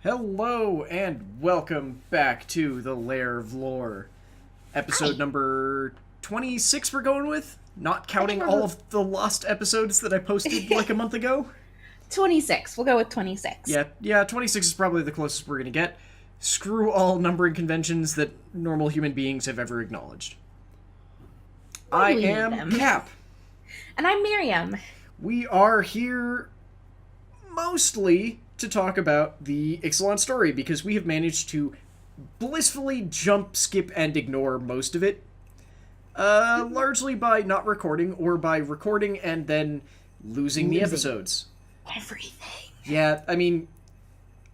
Hello and welcome back to the Lair of Lore. Episode Hi. number 26 we're going with? Not I think counting we're all of the lost episodes that I posted like a month ago? 26. We'll go with 26. Yeah, 26 is probably the closest we're gonna get. Screw all numbering conventions that normal human beings have ever acknowledged. Why I do we need am them? Cap. And I'm Miriam. We are here mostly to talk about the Ixalan story because we have managed to blissfully jump, skip, and ignore most of it. Largely by not recording or by recording and then losing the episodes. Everything. Yeah, I mean,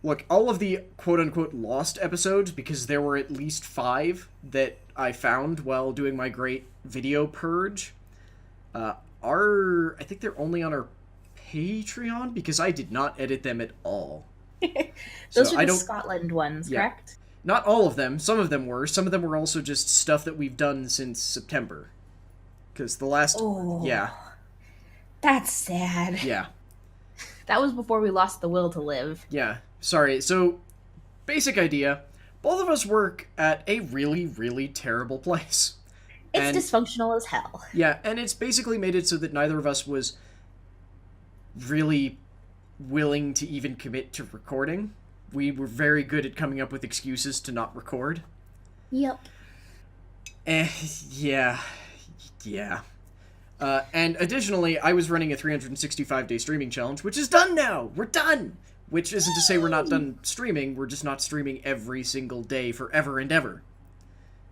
look, all of the quote-unquote lost episodes, because there were at least 5 that I found while doing my great video purge, I think they're only on our Patreon because I did not edit them at all. Those So are I the don't. Scotland ones, Yeah. correct? Not all of them. Some of them were. Some of them were also just stuff that we've done since September. Because the last. Oh. Yeah. That's sad. Yeah. That was before we lost the will to live. Yeah. Sorry. So, basic idea. Both of us work at a really, really terrible place. It's And dysfunctional as hell. yeah, and it's basically made it so that neither of us was really willing to even commit to recording. We were very good at coming up with excuses to not record. Yep. Eh, yeah. Yeah. And additionally, I was running a 365-day streaming challenge, which is done now! We're done! Which isn't to say we're not done streaming, we're just not streaming every single day forever and ever.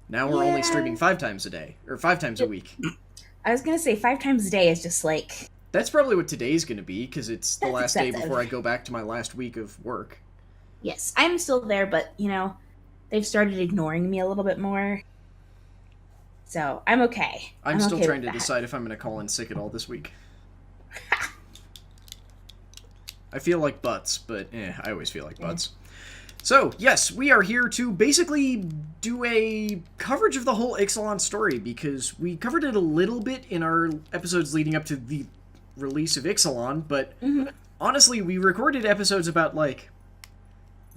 Now we're only Yeah. streaming 5 times a day, or 5 times a week. I was gonna say 5 times a day is just like... That's probably what today's gonna be, because it's the That's last day excessive. before I go back to my last week of work. Yes, I'm still there, but, they've started ignoring me a little bit more. So, I'm okay. I'm still okay trying with to that. decide if I'm gonna call in sick at all this week. I feel like butts, but I always feel like butts. So, yes, we are here to basically do a coverage of the whole Ixalan story, because we covered it a little bit in our episodes leading up to the release of Ixalan, but honestly, we recorded episodes about, like,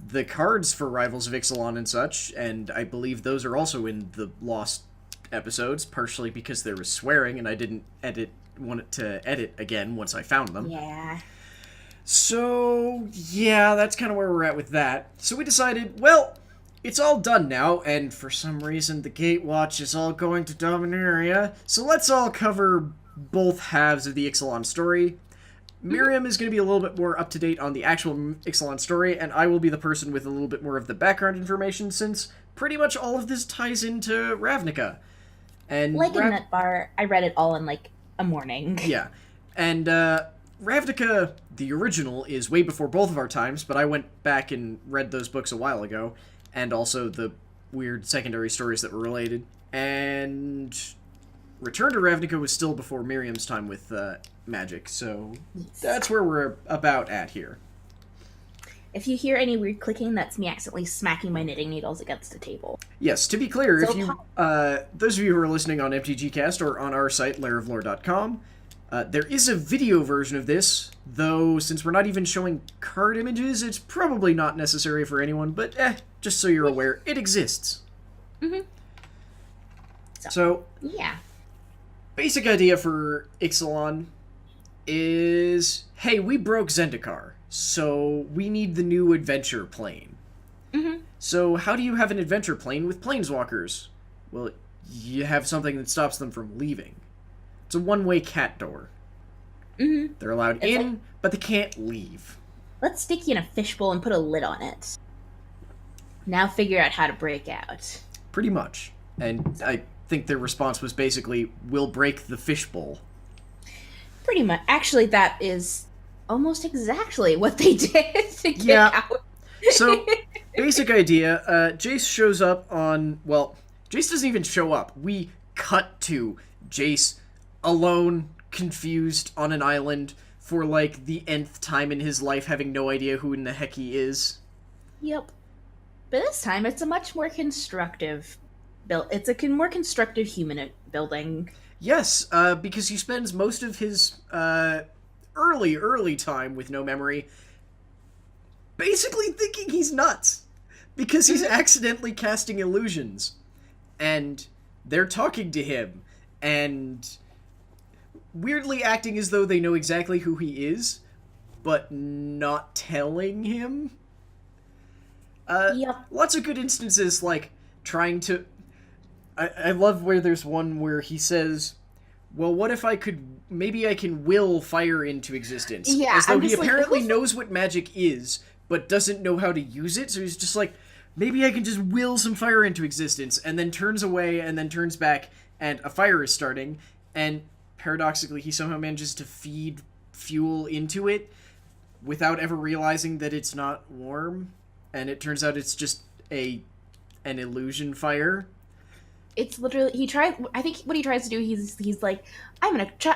the cards for Rivals of Ixalan and such, and I believe those are also in the lost episodes, partially because there was swearing, and I didn't want to edit again once I found them. Yeah. So, yeah, that's kind of where we're at with that. So we decided, well, it's all done now, and for some reason the Gatewatch is all going to Dominaria, so let's all cover both halves of the Ixalan story. Miriam is going to be a little bit more up-to-date on the actual Ixalan story, and I will be the person with a little bit more of the background information, since pretty much all of this ties into Ravnica. And Like a nut bar, I read it all in, like, a morning. Yeah, and Ravnica, the original, is way before both of our times, but I went back and read those books a while ago, and also the weird secondary stories that were related. And Return to Ravnica was still before Miriam's time with magic, so that's where we're about at here. If you hear any weird clicking, that's me accidentally smacking my knitting needles against the table. Yes, to be clear, So if you those of you who are listening on MTGcast or on our site, lairoflore.com, there is a video version of this, though since we're not even showing card images, it's probably not necessary for anyone, but just so you're aware, it exists. So, Yeah. basic idea for Ixalan is, hey, we broke Zendikar, so we need the new adventure plane. So how do you have an adventure plane with planeswalkers? Well, you have something that stops them from leaving. It's a one-way cat door. They're allowed in, but they can't leave. Let's stick you in a fishbowl and put a lid on it. Now figure out how to break out. Pretty much. And I think their response was basically, we'll break the fishbowl. Pretty much. Actually, that is almost exactly what they did to get Yeah. out. So, basic idea, Jace shows up on, well, Jace doesn't even show up. We cut to Jace alone, confused, on an island for, like, the nth time in his life, having no idea who in the heck he is. Yep. But this time, it's a much more constructive build. It's a more constructive human building. Yes, because he spends most of his early time with no memory basically thinking he's nuts because he's accidentally casting illusions, and they're talking to him and weirdly acting as though they know exactly who he is, but not telling him. Yep. Lots of good instances, like trying to... I love where there's one where he says, well, what if maybe I can will fire into existence? Yeah, as though I'm he just like, apparently knows what magic is, but doesn't know how to use it, so he's just like, maybe I can just will some fire into existence, and then turns away, and then turns back, and a fire is starting, and paradoxically he somehow manages to feed fuel into it without ever realizing that it's not warm, and it turns out it's just an illusion fire. It's literally, I think what he tries to do, he's like, I'm gonna try,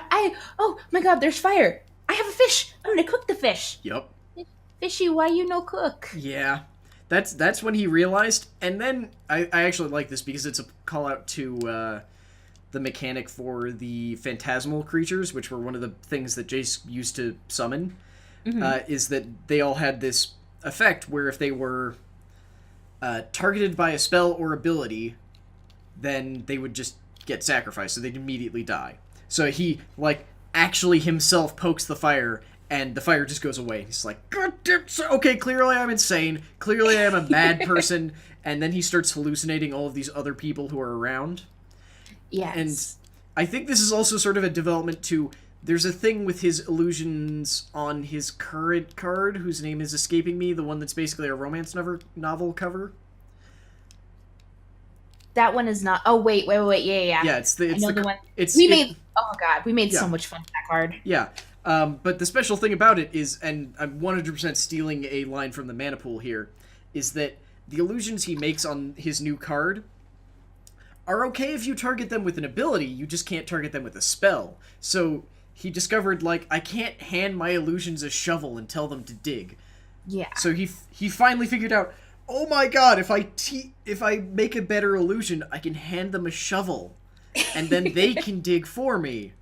oh my god, there's fire. I have a fish. I'm gonna cook the fish. Yep. Fishy, why you no cook? Yeah. That's when he realized, and then I actually like this because it's a call out to the mechanic for the phantasmal creatures, which were one of the things that Jace used to summon, is that they all had this effect where if they were targeted by a spell or ability, then they would just get sacrificed, so they'd immediately die. So he, like, actually himself pokes the fire, and the fire just goes away. He's like, God damn, okay, clearly I'm insane. Clearly I am a mad person. And then he starts hallucinating all of these other people who are around. Yes. And I think this is also sort of a development to... There's a thing with his illusions on his current card, whose name is escaping me, the one that's basically a romance novel cover. That one is not... Oh, wait, yeah. Yeah, it's the one... Oh, God, we made so much fun with that card. Yeah. But the special thing about it is, and I'm 100% stealing a line from the mana pool here, is that the illusions he makes on his new card are okay if you target them with an ability, you just can't target them with a spell. So he discovered, like, I can't hand my illusions a shovel and tell them to dig. Yeah. So he finally figured out, oh my god, if I make a better illusion, I can hand them a shovel, and then they can dig for me.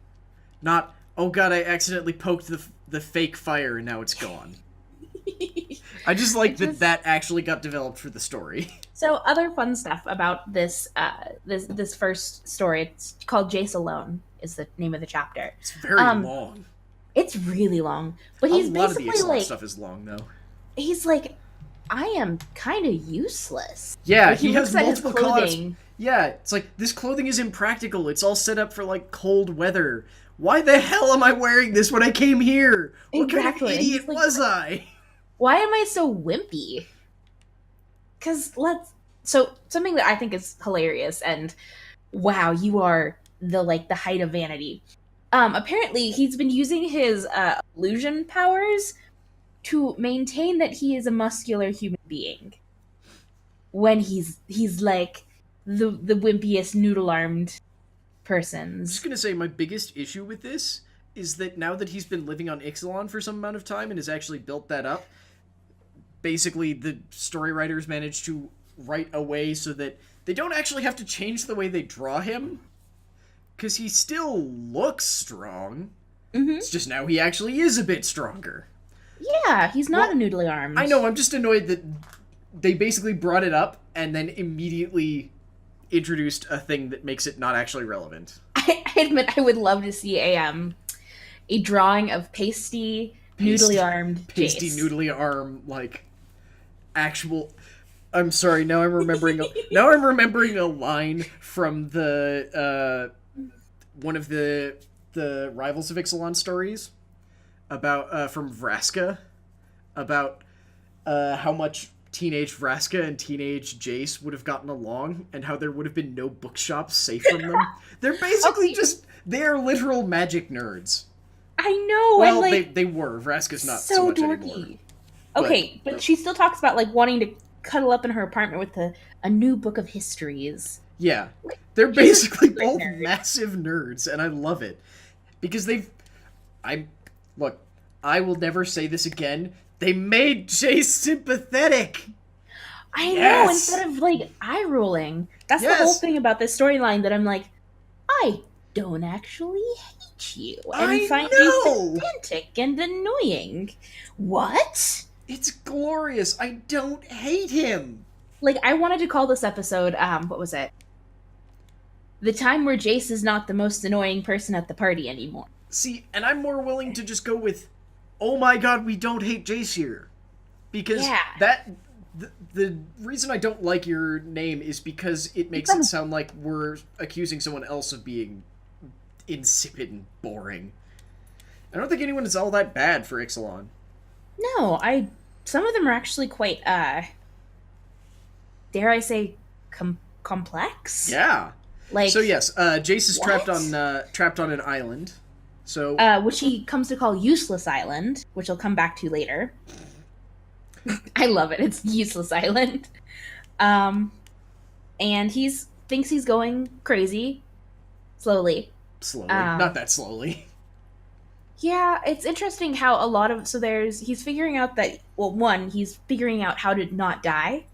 Not, oh god, I accidentally poked the fake fire and now it's gone. I just like that actually got developed for the story. So other fun stuff about this this first story, it's called Jace Alone, is the name of the chapter. It's very long. It's really long. But he's basically a lot of the like... stuff is long, though. He's like, I am kind of useless. Yeah, like, he has multiple clothing. Yeah, it's like, this clothing is impractical. It's all set up for, like, cold weather. Why the hell am I wearing this when I came here? What kind of idiot was I? Why am I so wimpy? So something that I think is hilarious, and wow, you are the height of vanity. Apparently he's been using his illusion powers to maintain that he is a muscular human being. When he's like the wimpiest noodle-armed persons. I'm just gonna say my biggest issue with this is that now that he's been living on Ixalan for some amount of time and has actually built that up, basically the story writers managed to write a way so that they don't actually have to change the way they draw him, because he still looks strong. Mm-hmm. It's just now he actually is a bit stronger. Yeah, he's not a noodly armed. I know, I'm just annoyed that they basically brought it up and then immediately introduced a thing that makes it not actually relevant. I admit I would love to see a drawing of pasty noodly armed pasty Jace. Noodly arm, like, actual... I'm sorry, now I'm remembering a line from the one of the Rivals of Ixalan stories about from Vraska, about how much teenage Vraska and teenage Jace would have gotten along, and how there would have been no bookshops safe from them. They're basically they're literal magic nerds. I know. Well, and they were. Vraska's not so much dorky anymore. Okay, but she still talks about wanting to cuddle up in her apartment with a new book of histories. Yeah, they're basically both massive nerds, and I love it because I will never say this again. They made Jace sympathetic. I know, instead of eye rolling. That's the whole thing about this storyline, that I'm like, I don't actually hate you and find you pedantic and annoying. What? It's glorious. I don't hate him. Like, I wanted to call this episode, what was it? The time where Jace is not the most annoying person at the party anymore. See, and I'm more willing to just go with, oh my god, we don't hate Jace here. Because the reason I don't like your name is because it makes it sound like we're accusing someone else of being insipid and boring. I don't think anyone is all that bad for Ixalan. No, some of them are actually quite, dare I say, complex? Yeah. Like, so yes, Jace is what? trapped on an island. So which he comes to call Useless Island, which I'll come back to later. I love it. It's Useless Island. And thinks he's going crazy. Slowly. Not that slowly. Yeah, it's interesting how a lot of... So he's figuring out that... Well, one, he's figuring out how to not die.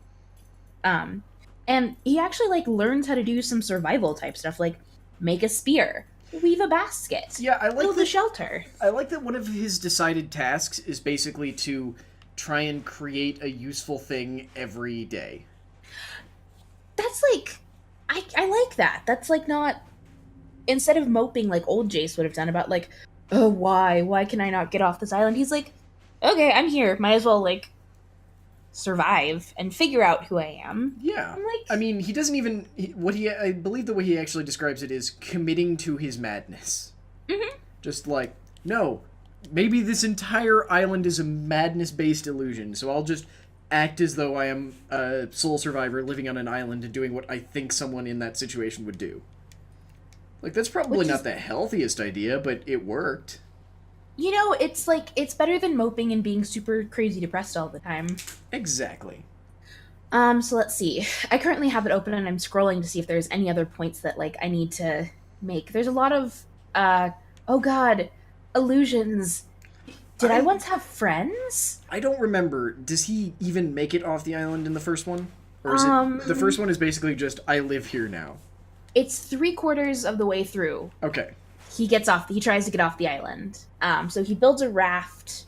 And he actually, like, learns how to do some survival type stuff, like make a spear, weave a basket, yeah, I like build a shelter. I like that one of his decided tasks is basically to try and create a useful thing every day. That's, like... I like that. That's, like, not... Instead of moping like old Jace would have done about, like, oh, why? Why can I not get off this island? He's like, okay, I'm here. Might as well, like, survive and figure out who I am. Yeah. I'm like... I mean, he doesn't even... I believe the way he actually describes it is committing to his madness. Mm-hmm. Just like, no, maybe this entire island is a madness-based illusion, so I'll just act as though I am a sole survivor living on an island and doing what I think someone in that situation would do. Like, that's probably not the healthiest idea, but it worked. You know, it's like, it's better than moping and being super crazy depressed all the time. Exactly. So let's see. I currently have it open and I'm scrolling to see if there's any other points that, like, I need to make. There's a lot of, oh god, illusions. Did I once have friends? I don't remember. Does he even make it off the island in the first one? Or is it... The first one is basically just, I live here now. It's 3/4 of the way through. Okay. He tries to get off the island. So he builds a raft.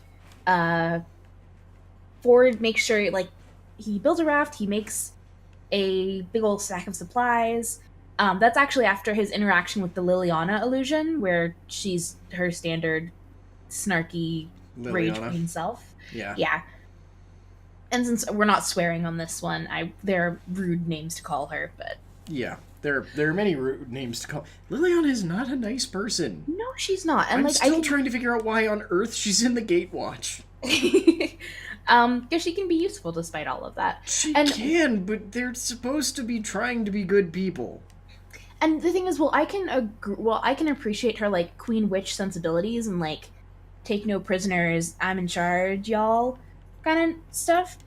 Ford makes sure, like, he builds a raft, he makes a big old stack of supplies. That's actually after his interaction with the Liliana illusion, where she's her standard snarky rage queen self. Yeah. Yeah. And since we're not swearing on this one, there are rude names to call her, but... Yeah. There are many rude names to call. Liliana is not a nice person. No, she's not. And, I'm like, still trying to figure out why on earth she's in the Gatewatch. Because she can be useful despite all of that. She can, but they're supposed to be trying to be good people. And the thing is, I can appreciate her, like, queen witch sensibilities and, like, take no prisoners, I'm in charge, y'all, kind of stuff.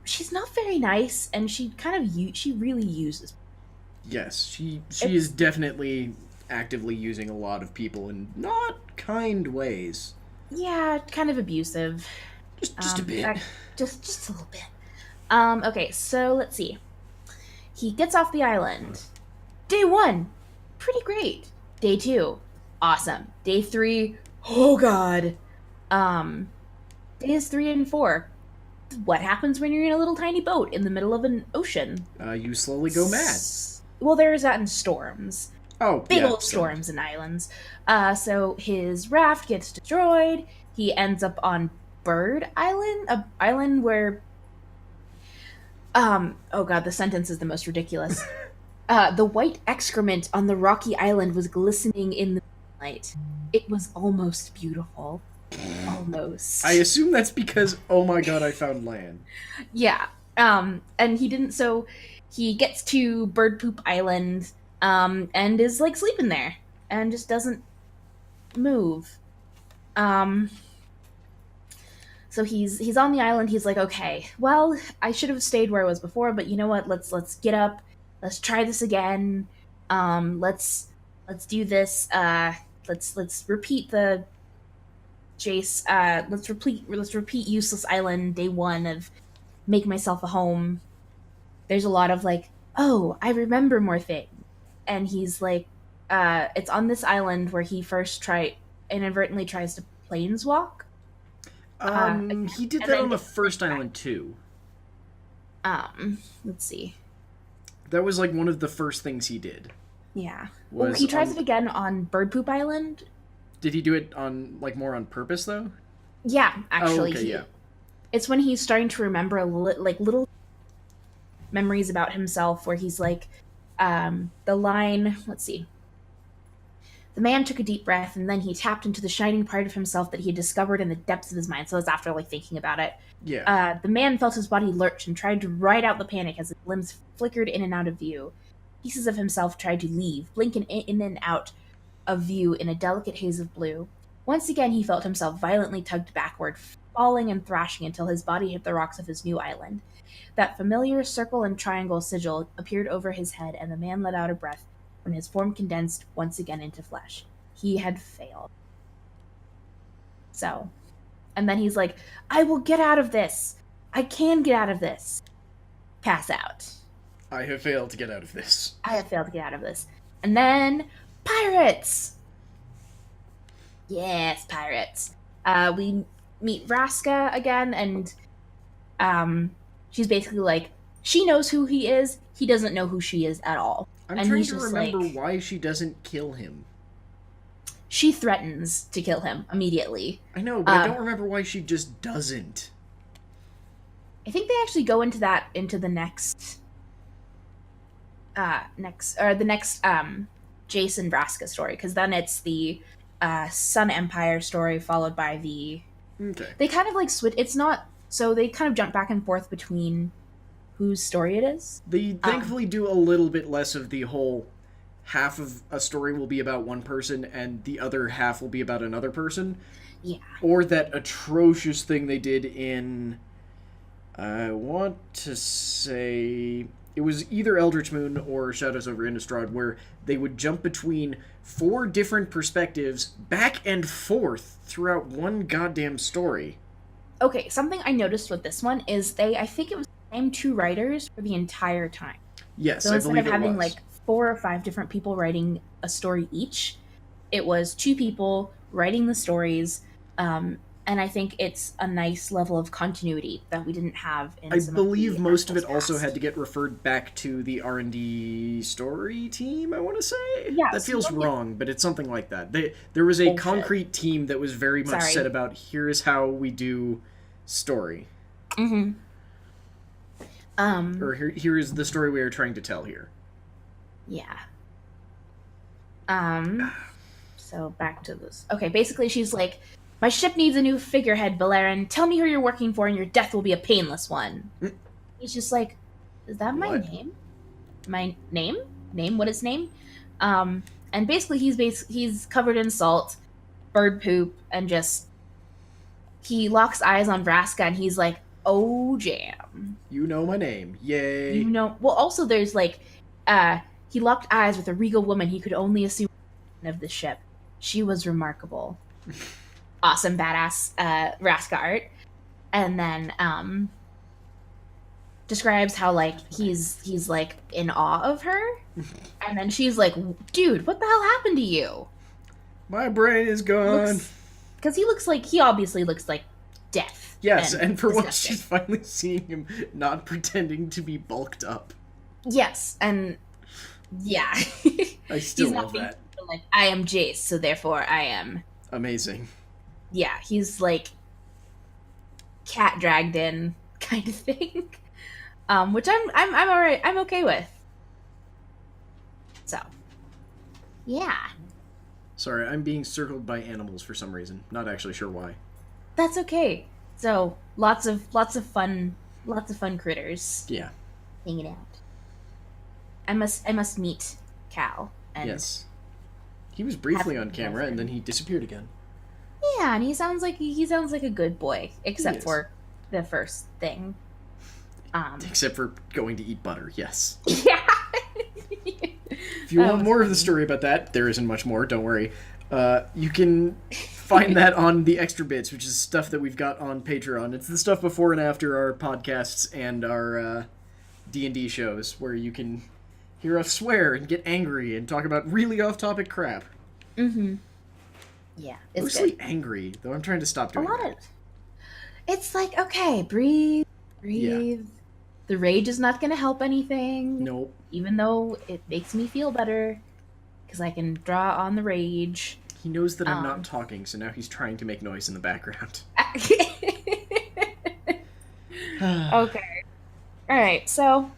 She's not very nice, and she really uses. Yes, she is definitely actively using a lot of people in not kind ways. Yeah, kind of abusive. Just a bit. Just a little bit. Okay, so let's see. He gets off the island. Day 1, pretty great. Day 2, awesome. Day 3, oh god. Days 3 and 4. What happens when you're in a little tiny boat in the middle of an ocean? You slowly go mad. Well, there's that in storms. Oh, big old storms and islands. So his raft gets destroyed. He ends up on Bird Island, a island where... oh god, the sentence is the most ridiculous. The white excrement on the rocky island was glistening in the moonlight. It was almost beautiful. Almost. I assume that's because, oh my god, I found land. Yeah. And he gets to Bird Poop Island, and is, like, sleeping there, and just doesn't move. So he's on the island, he's like, okay, well, I should have stayed where I was before, but you know what, let's get up, let's try this again, let's do this, let's repeat the Jace, let's repeat Useless Island, day 1 of make myself a home. There's a lot of, like, oh, I remember more things. And he's like, it's on this island where he first inadvertently tries to planeswalk. He did and that then on the gets first back. island, too. Let's see. That was, like, one of the first things he did. Yeah. Was He tries on- it again on Bird Poop Island. Did he do it on, like, more on purpose, though? Yeah, actually. Oh, okay, yeah. It's when he's starting to remember, like, little memories about himself where he's like, the line, let's see. The man took a deep breath, and then he tapped into the shining part of himself that he had discovered in the depths of his mind. So it's after, like, thinking about it. Yeah. The man felt his body lurch and tried to ride out the panic as his limbs flickered in and out of view. Pieces of himself tried to leave, blinking in and out of view in a delicate haze of blue. Once again, he felt himself violently tugged backward, falling and thrashing until his body hit the rocks of his new island. That familiar circle and triangle sigil appeared over his head, and the man let out a breath when his form condensed once again into flesh. He had failed. So, and then he's like, I will get out of this. I can get out of this. Pass out. I have failed to get out of this. I have failed to get out of this. And then, pirates! Yes, pirates. We meet Vraska again, and she's basically like, she knows who he is, he doesn't know who she is at all. I'm And trying he's to just remember like- why she doesn't kill him. She threatens to kill him immediately. I know, but I don't remember why she just doesn't. I think they actually go into that into the next Jason Vraska story, because then it's the Sun Empire story followed by the Okay. they kind of like switch. It's not so they kind of jump back and forth between whose story it is. They thankfully do a little bit less of the whole half of a story will be about one person and the other half will be about another person. Yeah. Or that atrocious thing they did in, I want to say, it was either Eldritch Moon or Shadows over Innistrad, where they would jump between 4 different perspectives back and forth throughout one goddamn story. Okay, something I noticed with this one is I think it was the same 2 writers for the entire time. Yes, So I instead believe of having it was. like 4 or 5 different people writing a story each, it was 2 people writing the stories, and I think it's a nice level of continuity that we didn't have in I some believe of the most of it articles also past. had to get referred back to the R&D story team, I want to say? Yeah, That feels something- wrong, but it's something like that. There was a Bullshit. concrete team that was very much Sorry. set about, here is how we do story. Mm-hmm. Or here is the story we are trying to tell here. Yeah. So back to this. Okay, basically she's like, my ship needs a new figurehead, Valerian. Tell me who you're working for and your death will be a painless one. He's just like, is that my What? name? My name? Name? What is name? And basically he's covered in salt, bird poop, and just he locks eyes on Vraska and he's like, oh jam. You know my name. Yay. You know, well, also there's like, he locked eyes with a regal woman he could only assume of the ship. She was remarkable. Awesome, badass, Vraska art. And then, describes how, like, he's like, in awe of her. And then she's like, dude, what the hell happened to you? My brain is gone. Because he obviously looks like death. Yes, and for once disgusting. she's finally seeing him not pretending to be bulked up. Yes, and yeah. I still He's not love being that. like, I am Jace, so therefore I am. Amazing. Yeah, he's like cat dragged in kind of thing. Which I'm alright. I'm okay with. So, yeah, Sorry, I'm being circled by animals for some reason. Not actually sure why. that's okay. So lots of fun critters Yeah. hanging out. I must meet Cal. And Yes. He was briefly Have on camera and then he disappeared again. Yeah, and he sounds like a good boy, except is. for the first thing. Except for going to eat butter, yes. Yeah. If you want more of the story about that, there isn't much more, don't worry. You can find that on the extra bits, which is stuff that we've got on Patreon. It's the stuff before and after our podcasts and our D&D shows, where you can hear us swear and get angry and talk about really off-topic crap. Mm-hmm. Yeah, it's Mostly good. angry, though I'm trying to stop A doing lot that. of It's like, okay, breathe, Yeah. breathe. The rage is not going to help anything, Nope. even though it makes me feel better because I can draw on the rage. He knows that I'm not Um, talking, so now he's trying to make noise in the background. okay. All right. So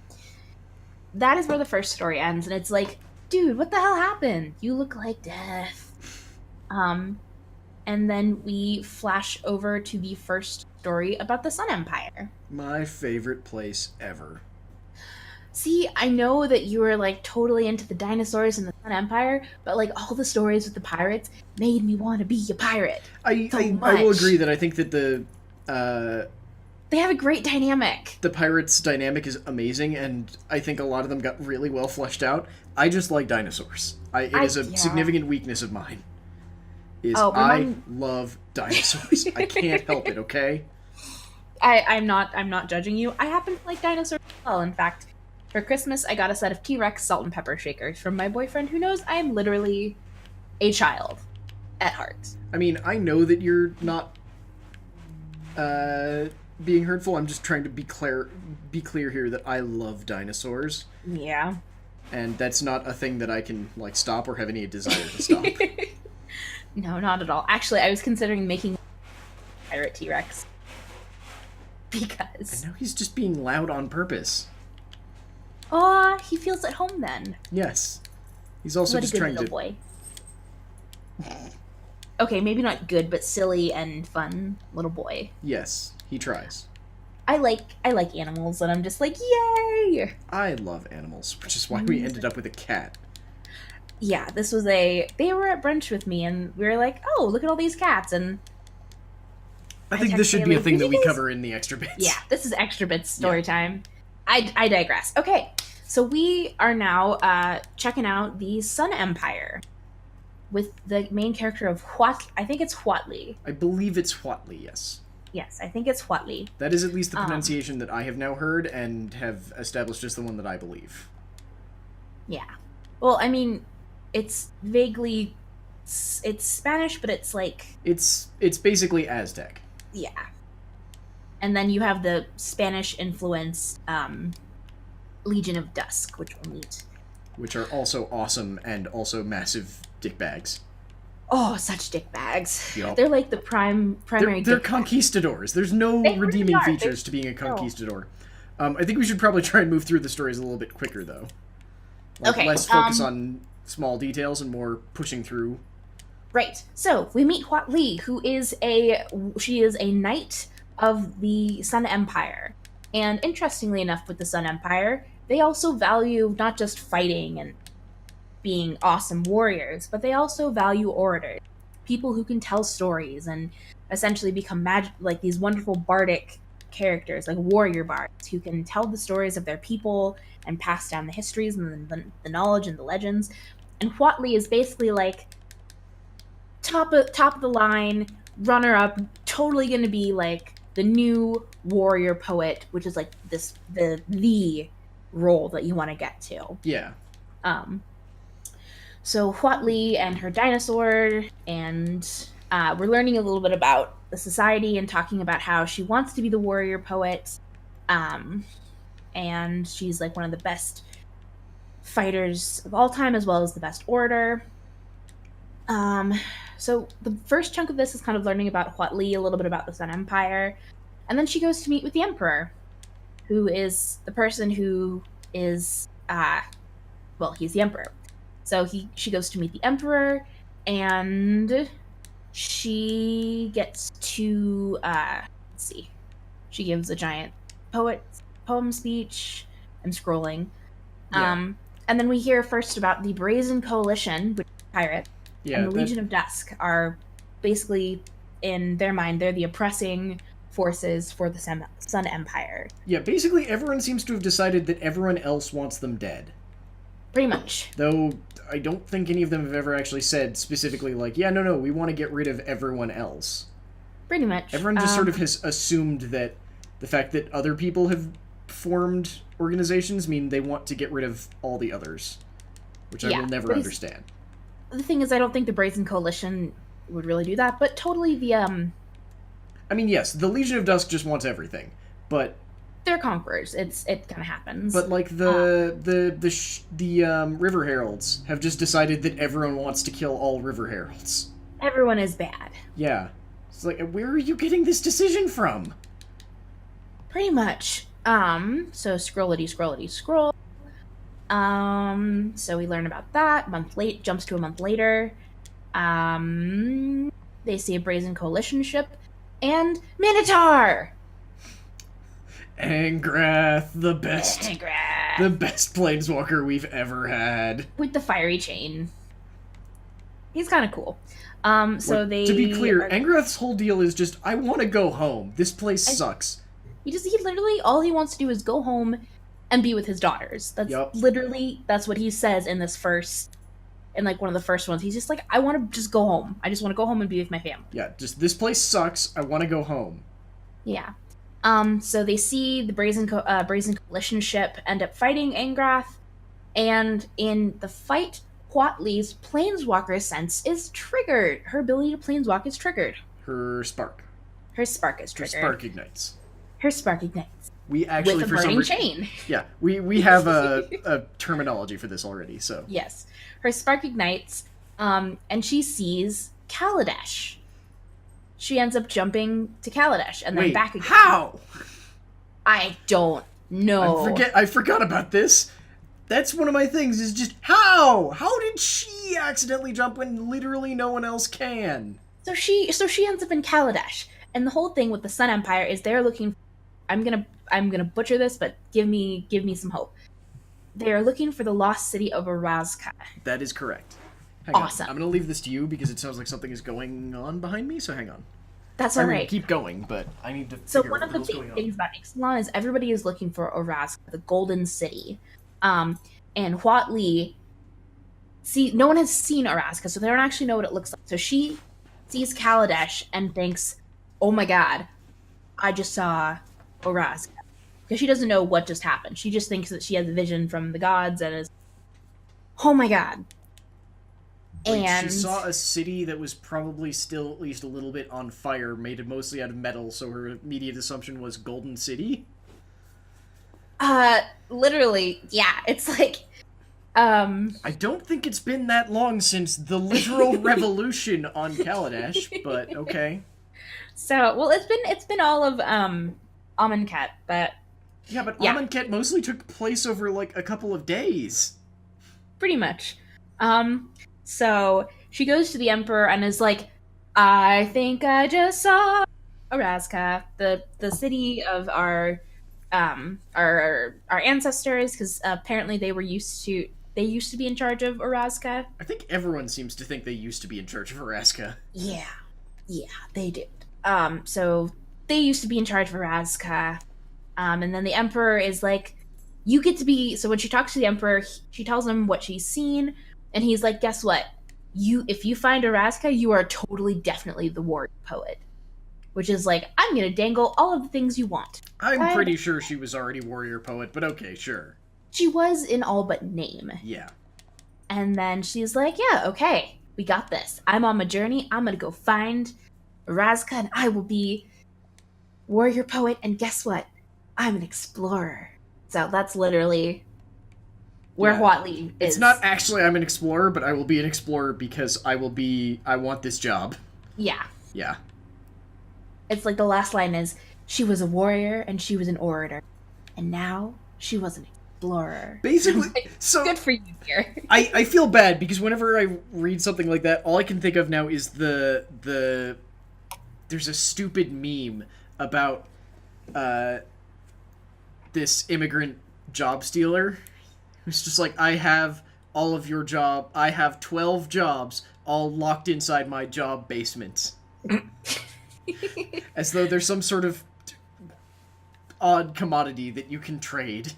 that is where the first story ends, and it's like, dude, what the hell happened? You look like death. Um, and then we flash over to the first story about the Sun Empire. My favorite place ever. See, I know that you were like totally into the dinosaurs and the Sun Empire, but like all the stories with the pirates made me want to be a pirate. I will agree that I think that They have a great dynamic. the pirates dynamic is amazing, and I think a lot of them got really well fleshed out. I just like dinosaurs. It is a significant weakness of mine. I love dinosaurs. I can't help it. Okay. I'm not judging you. I happen to like dinosaurs as well. In fact, for Christmas, I got a set of T-Rex salt and pepper shakers from my boyfriend, who knows I am literally a child at heart. I mean, I know that you're not being hurtful. I'm just trying to be clear here that I love dinosaurs. Yeah. And that's not a thing that I can like stop or have any desire to stop. No, not at all. Actually, I was considering making a pirate T-Rex. Because... I know he's just being loud on purpose. Aw, he feels at home then. Yes. He's also What just a good trying little to... boy. Okay, maybe not good, but silly and fun little boy. Yes, he tries. I like animals, and I'm just like, yay! I love animals, which is why we ended up with a cat. Yeah, this was they were at brunch with me, and we were like, oh, look at all these cats, and... I think this should be a thing that we cover in the extra bits. Yeah, this is extra bits story time. I digress. Okay, so we are now checking out the Sun Empire with the main character of I think it's Huatli. I believe it's Huatli, yes. Yes, I think it's Huatli. That is at least the pronunciation that I have now heard and have established as the one that I believe. Yeah. Well, I mean, it's vaguely... It's Spanish, but it's like... It's basically Aztec. Yeah. And then you have the Spanish-influenced Legion of Dusk, which we'll meet. Which are also awesome and also massive dickbags. Oh, such dickbags. Yep. They're like the primary They're conquistadors. There's no redeeming features to being a conquistador. I think we should probably try and move through the stories a little bit quicker, though. Like, okay. Less focus on small details and more pushing through. Right. So, we meet Huatli, who is a knight of the Sun Empire. And interestingly enough, with the Sun Empire, they also value not just fighting and being awesome warriors, but they also value orators, people who can tell stories and essentially become like these wonderful bardic characters, like warrior bards, who can tell the stories of their people and pass down the histories and the knowledge and the legends. And Huatli is basically like top of the line, runner up, totally going to be like the new warrior poet, which is like the role that you want to get to. Yeah. So Huatli and her dinosaur, and we're learning a little bit about the society and talking about how she wants to be the warrior poet, and she's like one of the best fighters of all time, as well as the best orator. So the first chunk of this is kind of learning about Huatli, a little bit about the Sun Empire, and then she goes to meet with the Emperor, who is the person who is, he's the Emperor. So she goes to meet the Emperor, and she gets to, she gives a giant poem speech. I'm scrolling. Yeah. And then we hear first about the Brazen Coalition, which is pirates, and the Legion of Dusk are basically, in their mind, they're the oppressing forces for the Sun Empire. Yeah, basically everyone seems to have decided that everyone else wants them dead. Pretty much. Though, I don't think any of them have ever actually said specifically, like, yeah, no, we want to get rid of everyone else. Pretty much. Everyone just sort of has assumed that the fact that other people have formed organizations mean they want to get rid of all the others. Which I will never understand. The thing is, I don't think the Brazen Coalition would really do that, but totally the I mean, yes, the Legion of Dusk just wants everything, but They're conquerors. It kind of happens. but like the River Heralds have just decided that everyone wants to kill all River Heralds. Everyone is bad. Yeah, it's like, where are you getting this decision from? Pretty much. So scroll. So we learn about that. Jumps to a month later. They see a brazen coalition ship and Minotaur. Angrath, the best planeswalker we've ever had. With the fiery chain. He's kind of cool. So they... To be clear, Angrath's whole deal is just, I want to go home. This place sucks. He literally, all he wants to do is go home and be with his daughters. That's what he says in like one of the first ones. He's just like, I want to just go home. I just want to go home and be with my family. Yeah, just, this place sucks. I want to go home. Yeah. So they see the brazen coalition ship end up fighting Angrath, and in the fight, Huatli's planeswalker sense is triggered. Her ability to planeswalk is triggered. Her spark is triggered. Her spark ignites. We actually, with a for burning some chain. Yeah, we have a terminology for this already. So yes, her spark ignites, and she sees Kaladesh. She ends up jumping to Kaladesh and then back again. How? I don't know. I forgot about this. That's one of my things, is just how? How did she accidentally jump when literally no one else can? So she ends up in Kaladesh, and the whole thing with the Sun Empire is they're looking. I'm gonna butcher this, but give me some hope. They are looking for the lost city of Orazca. That is correct. Awesome. I'm gonna leave this to you because it sounds like something is going on behind me. So hang on. That's all right. Keep going, but I need to. So one of the big things about Ixalan is everybody is looking for Orazca, the Golden City, and Huatli. No one has seen Orazca, so they don't actually know what it looks like. So she sees Kaladesh and thinks, "Oh my god, I just saw Orazca," because she doesn't know what just happened. She just thinks that she has a vision from the gods and is, "Oh my god." She saw a city that was probably still at least a little bit on fire, made mostly out of metal, so her immediate assumption was Golden City? Literally, yeah. It's like, I don't think it's been that long since the literal revolution on Kaladesh, but okay. So, well, it's been all of, Amonkhet, but... Yeah, but Amonkhet mostly took place over, like, a couple of days. Pretty much. So she goes to the Emperor and is like, I think I just saw Orazca, the city of our ancestors, because apparently they used to be in charge of Orazca. I think everyone seems to think they used to be in charge of Orazca. Yeah, they did. So they used to be in charge of Orazca, and then the Emperor is like, you get to be. So when she talks to the Emperor, she tells him what she's seen. And he's like, guess what? If you find Orazca, you are totally, definitely the warrior poet. Which is like, I'm going to dangle all of the things you want. I'm pretty sure she was already warrior poet, but okay, sure. She was in all but name. Yeah. And then she's like, yeah, okay, we got this. I'm on my journey. I'm going to go find Orazca, and I will be warrior poet. And guess what? I'm an explorer. So that's literally... where Huatli is. It's not actually I'm an explorer, but I will be an explorer because I want this job. Yeah. Yeah. It's like the last line is, she was a warrior and she was an orator. And now she was an explorer. Basically, so... Good for you, dear. I feel bad because whenever I read something like that, all I can think of now is there's a stupid meme about this immigrant job stealer. It's just like, I have all of your job. I have 12 jobs all locked inside my job basement. As though there's some sort of odd commodity that you can trade.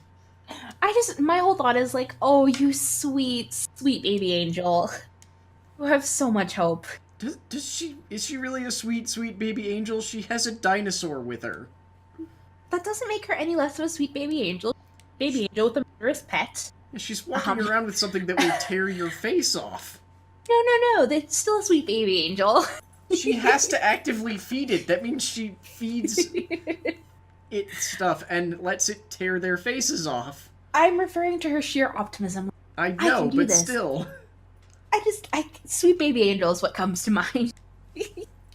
My whole thought is like, oh, you sweet, sweet baby angel. You have so much hope. Is she really a sweet, sweet baby angel? She has a dinosaur with her. That doesn't make her any less of a sweet baby angel. Baby angel with a murderous pet. She's walking around with something that will tear your face off. No, that's still a sweet baby angel. She has to actively feed it. That means she feeds it stuff and lets it tear their faces off. I'm referring to her sheer optimism. I know, but this. still. Sweet baby angel is what comes to mind.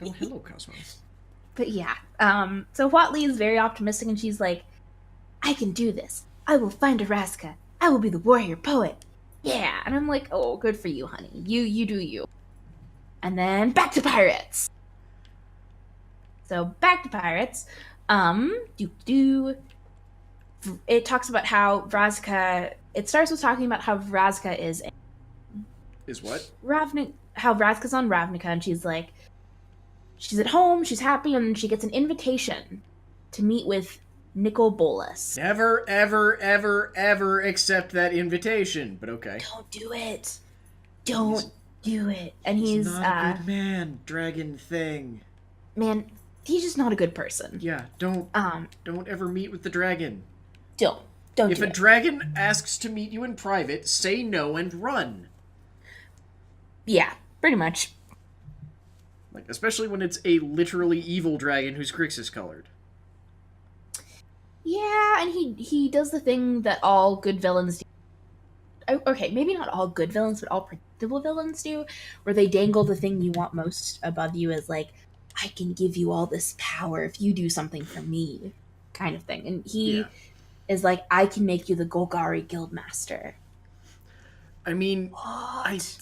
Oh, hello, Cosmos. But yeah, so Watley is very optimistic, and she's like, I can do this. I will find Araska. I will be the warrior poet. Yeah. And I'm like, oh, good for you, honey. You do you. And then back to pirates. So back to pirates. It talks about how Vraska. It starts with talking about how Vraska is what? How Vraska's on Ravnica, and she's like, she's at home, she's happy, and she gets an invitation to meet with Nicol Bolas. Never, ever, ever, ever accept that invitation, but okay. Don't do it. Don't do it. And he's not a good man, dragon thing. Man, he's just not a good person. Yeah, don't ever meet with the dragon. Don't If a dragon asks to meet you in private, say no and run. Yeah, pretty much. Like, especially when it's a literally evil dragon whose Grixis colored. Yeah, and he does the thing that all good villains do. Okay, maybe not all good villains, but all predictable villains do, where they dangle the thing you want most above you as like, I can give you all this power if you do something for me, kind of thing. And he is like, I can make you the Golgari Guildmaster. I mean,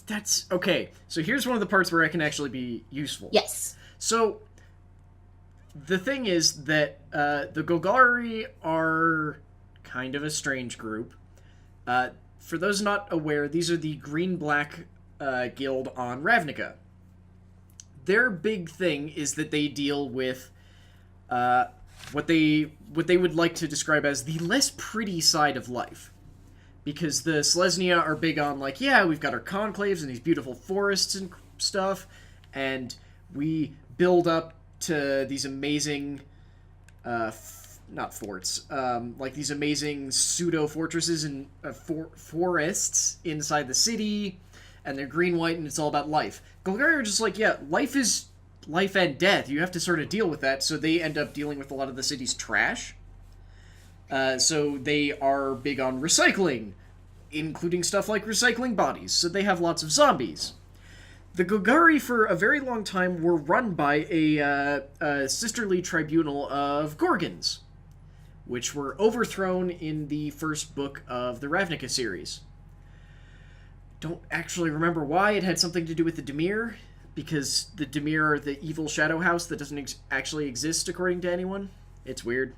that's... Okay, so here's one of the parts where I can actually be useful. Yes. So, the thing is that the Golgari are kind of a strange group. For those not aware, these are the green-black guild on Ravnica. Their big thing is that they deal with what they would like to describe as the less pretty side of life. Because the Selesnya are big on, like, yeah, we've got our conclaves and these beautiful forests and stuff, and we build up to these amazing, not forts, like these amazing pseudo-fortresses and forests inside the city, and they're green-white, and it's all about life. Golgari are just like, yeah, life is life and death. You have to sort of deal with that, so they end up dealing with a lot of the city's trash. So they are big on recycling, including stuff like recycling bodies, so they have lots of zombies. The Golgari, for a very long time, were run by a sisterly tribunal of Gorgons, which were overthrown in the first book of the Ravnica series. Don't actually remember why. It had something to do with the Dimir, because the Dimir are the evil shadow house that doesn't actually exist, according to anyone. It's weird.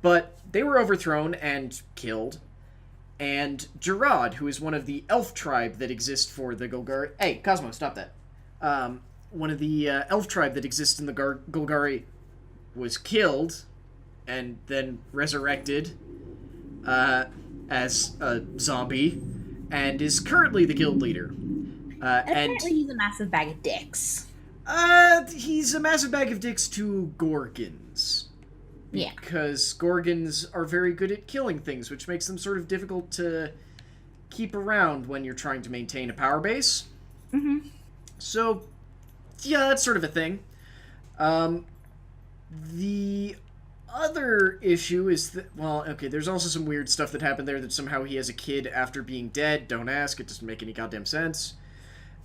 But they were overthrown and killed, and Gerard, who is one of the elf tribe that exist for the Golgari... Hey, Cosmo, stop that. One of the elf tribe that exists in the Golgari was killed, and then resurrected as a zombie, and is currently the guild leader. Apparently he's a massive bag of dicks. He's a massive bag of dicks to Gorgons. Yeah. Because Gorgons are very good at killing things, which makes them sort of difficult to keep around when you're trying to maintain a power base. Mm-hmm. So, yeah, that's sort of a thing. The other issue is that, well, okay, there's also some weird stuff that happened there that somehow he has a kid after being dead. Don't ask, it doesn't make any goddamn sense.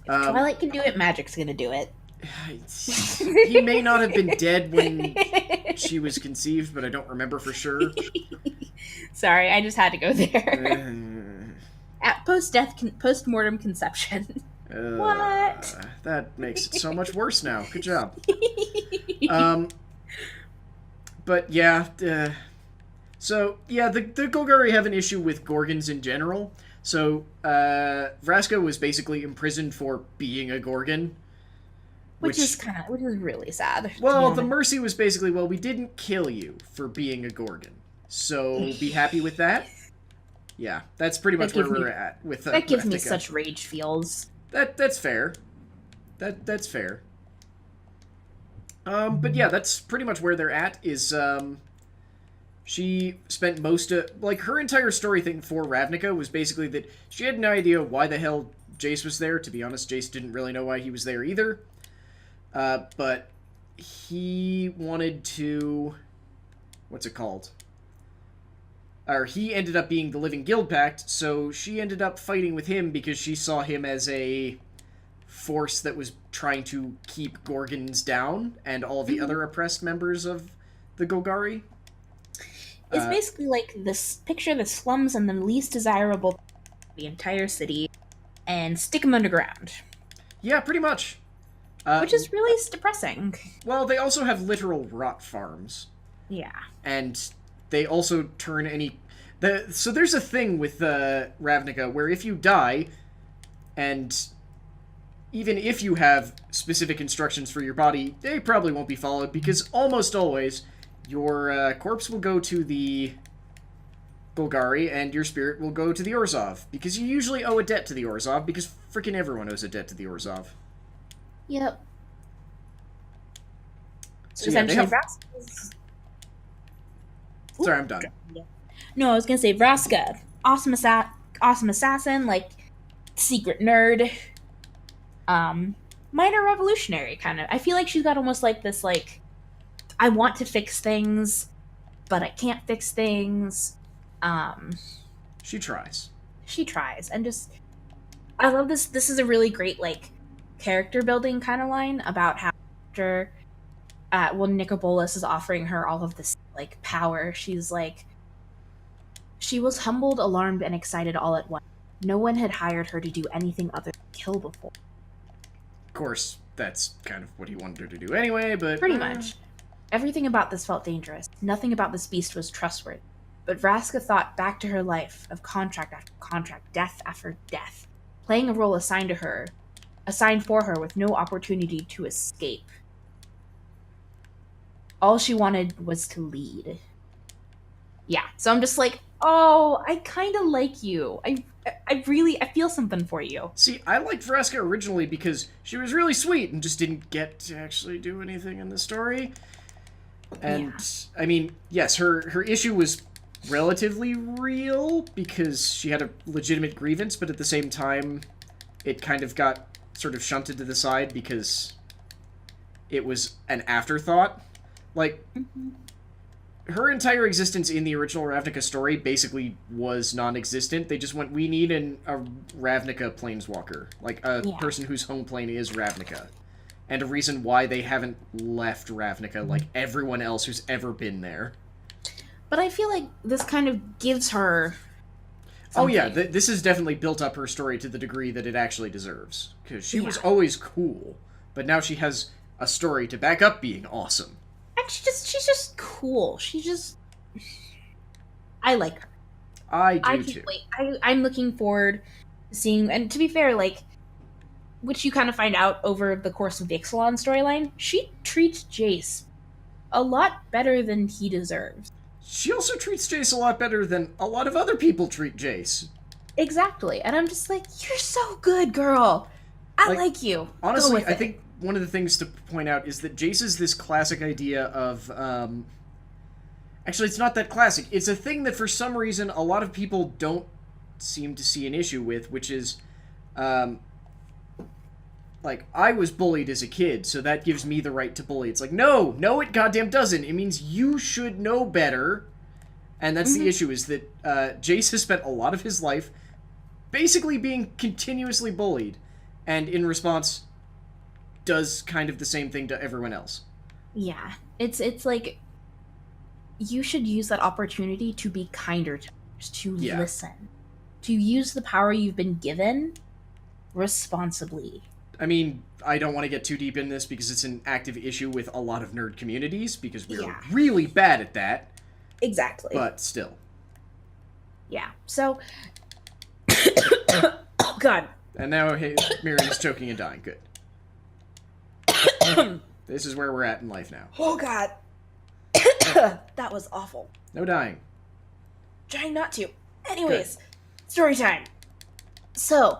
If Twilight can do it, magic's gonna do it. He may not have been dead when she was conceived, but I don't remember for sure. Sorry, I just had to go there. At post-mortem conception. What? That makes it so much worse now. Good job. But yeah, so yeah, the Golgari have an issue with Gorgons in general. So Vraska was basically imprisoned for being a Gorgon. Which is really sad. Well, the mercy was basically, well, we didn't kill you for being a Gorgon, so be happy with that. Yeah, that's pretty much where we're at with that. Gives me Ravnica. Such rage feels. That's fair. That's fair. But yeah, that's pretty much where they're at. Is she spent most of her entire story thing for Ravnica was basically that she had no idea why the hell Jace was there. To be honest, Jace didn't really know why he was there either. But he wanted to... What's it called? Or he ended up being the Living Guild Pact, so she ended up fighting with him because she saw him as a force that was trying to keep Gorgons down and all the other oppressed members of the Golgari. It's basically like this picture the slums and the least desirable of the entire city and stick them underground. Yeah, pretty much. Which is really depressing. Well, they also have literal rot farms. Yeah. And they also turn any... So there's a thing with Ravnica where if you die, and even if you have specific instructions for your body, they probably won't be followed, because almost always your corpse will go to the Golgari, and your spirit will go to the Orzhov, because you usually owe a debt to the Orzhov, because freaking everyone owes a debt to the Orzhov. Yep. So yeah, Sorry, I'm done. No, I was gonna say Vraska, awesome assassin, like secret nerd, minor revolutionary kind of. I feel like she's got almost like this, like, I want to fix things, but I can't fix things. She tries. She tries, and just I love this. This is a really great like character building kind of line about how after when Nicobolus is offering her all of this like power, she's like, she was humbled, alarmed, and excited all at once. No one had hired her to do anything other than kill before. Of course, that's kind of what he wanted her to do anyway, but... Pretty much. Everything about this felt dangerous. Nothing about this beast was trustworthy. But Vraska thought back to her life of contract after contract, death after death, playing a role assigned for her with no opportunity to escape. All she wanted was to lead. Yeah, so I'm just like, oh, I kind of like you. I feel something for you. See, I liked Vraska originally because she was really sweet and just didn't get to actually do anything in the story. And, yeah. I mean, yes, her issue was relatively real because she had a legitimate grievance, but at the same time, it kind of got sort of shunted to the side because it was an afterthought. Like, her entire existence in the original Ravnica story basically was non-existent. They just went, we need a Ravnica planeswalker. Like, a person whose home plane is Ravnica. And a reason why they haven't left Ravnica like everyone else who's ever been there. But I feel like this kind of gives her something. Oh yeah, this has definitely built up her story to the degree that it actually deserves. Because she was always cool, but now she has a story to back up being awesome. And she's just cool. I like her. I do too. I'm looking forward to seeing, and to be fair, like, which you kind of find out over the course of the Ixalan storyline, she treats Jace a lot better than he deserves. She also treats Jace a lot better than a lot of other people treat Jace. Exactly. And I'm just like, you're so good, girl. I like you. Honestly, I think one of the things to point out is that Jace is this classic idea of, actually, it's not that classic. It's a thing that for some reason a lot of people don't seem to see an issue with, which is, like, I was bullied as a kid, so that gives me the right to bully. It's like, no, it goddamn doesn't. It means you should know better. And that's the issue, is that Jace has spent a lot of his life basically being continuously bullied, and in response does kind of the same thing to everyone else. Yeah. It's like, you should use that opportunity to be kinder to others, to listen, to use the power you've been given responsibly. I mean, I don't want to get too deep in this because it's an active issue with a lot of nerd communities, because we're really bad at that. Exactly. But still. Yeah, so... oh, God. And now Miriam is choking and dying. Good. This is where we're at in life now. Oh, God. That was awful. No dying. Trying not to. Anyways, story time. So,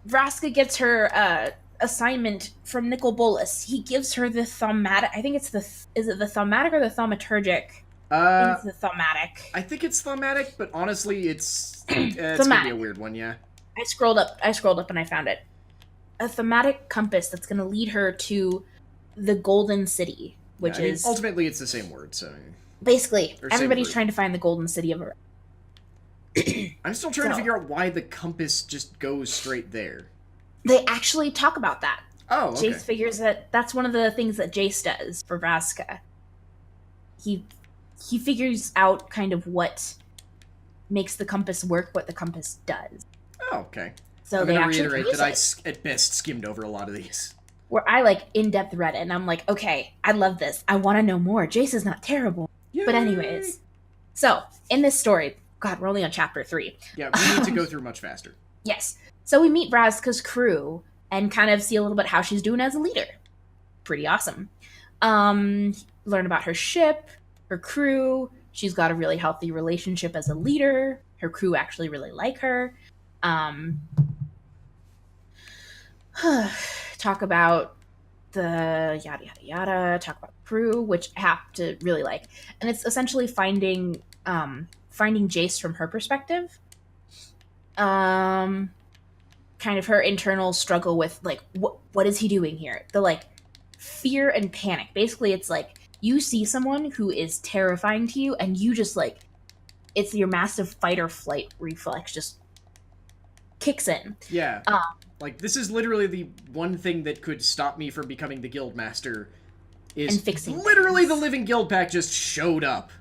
Vraska gets her assignment from Nicobolus. He gives her the thaumatic. I think it's is it the thaumatic or the thaumaturgic? I think it's the thaumatic. I think it's thaumatic, but honestly, it's gonna be a weird one. Yeah. I scrolled up and I found it. a thematic compass that's going to lead her to the Golden City, which is ultimately it's the same word. So basically everybody's trying to find the Golden City of. I'm still trying to figure out why the compass just goes straight there. They actually talk about that. Oh, okay. Jace figures that's one of the things that Jace does for Vraska. He figures out kind of what makes the compass work, what the compass does. Oh, okay. So I'm they going to actually reiterate that I, at best, skimmed over a lot of these. Where I, like, in-depth read it, and I'm like, okay, I love this. I want to know more. Jace is not terrible. Yay! But anyways. So, in this story, God, we're only on chapter 3. Yeah, we need to go through much faster. Yes. So we meet Vraska's crew, and kind of see a little bit how she's doing as a leader. Pretty awesome. Learn about her ship, her crew. She's got a really healthy relationship as a leader. Her crew actually really like her. Talk about the yada yada yada. Talk about the crew, which I have to really like. And it's essentially finding Jace from her perspective. Kind of her internal struggle with, like, what is he doing here? The, like, fear and panic. Basically, it's like you see someone who is terrifying to you, and you just, like, it's your massive fight or flight reflex just kicks in. Yeah. Like, this is literally the one thing that could stop me from becoming the guild master. Is and fixing literally things. The living guild pack just showed up.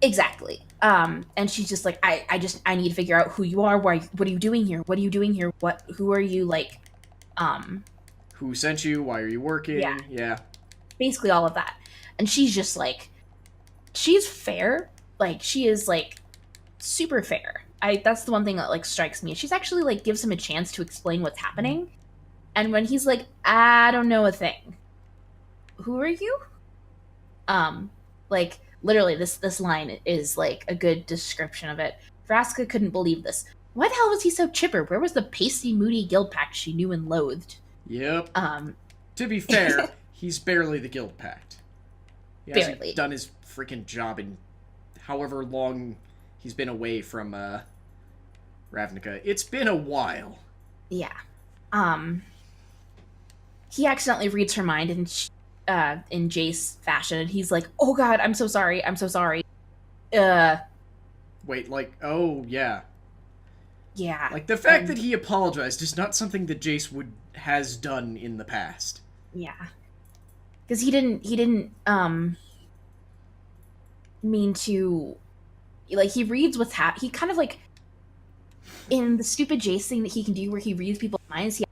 Exactly. And she's just like, I need to figure out who you are. What are you doing here? What are you doing here? Who are you, like, who sent you? Why are you working? Yeah. Basically all of that. And she's just like, she's fair. Like, she is, like, super fair. That's the one thing that, like, strikes me. She's actually, like, gives him a chance to explain what's happening. And when he's like, I don't know a thing. Who are you? Like, literally, this line is, like, a good description of it. Vraska couldn't believe this. Why the hell was he so chipper? Where was the pasty, moody guild pact she knew and loathed? Yep. To be fair, he's barely the guild pact. He hasn't done his freaking job in however long he's been away from Ravnica. It's been a while. Yeah. He accidentally reads her mind in Jace fashion, and he's like, oh god, I'm so sorry. Wait, like, oh, yeah. Yeah. Like, the fact that he apologized is not something that Jace has done in the past. Yeah. Because he didn't, mean to, like, he reads what's he kind of, like, in the stupid Jace thing that he can do where he reads people's minds, he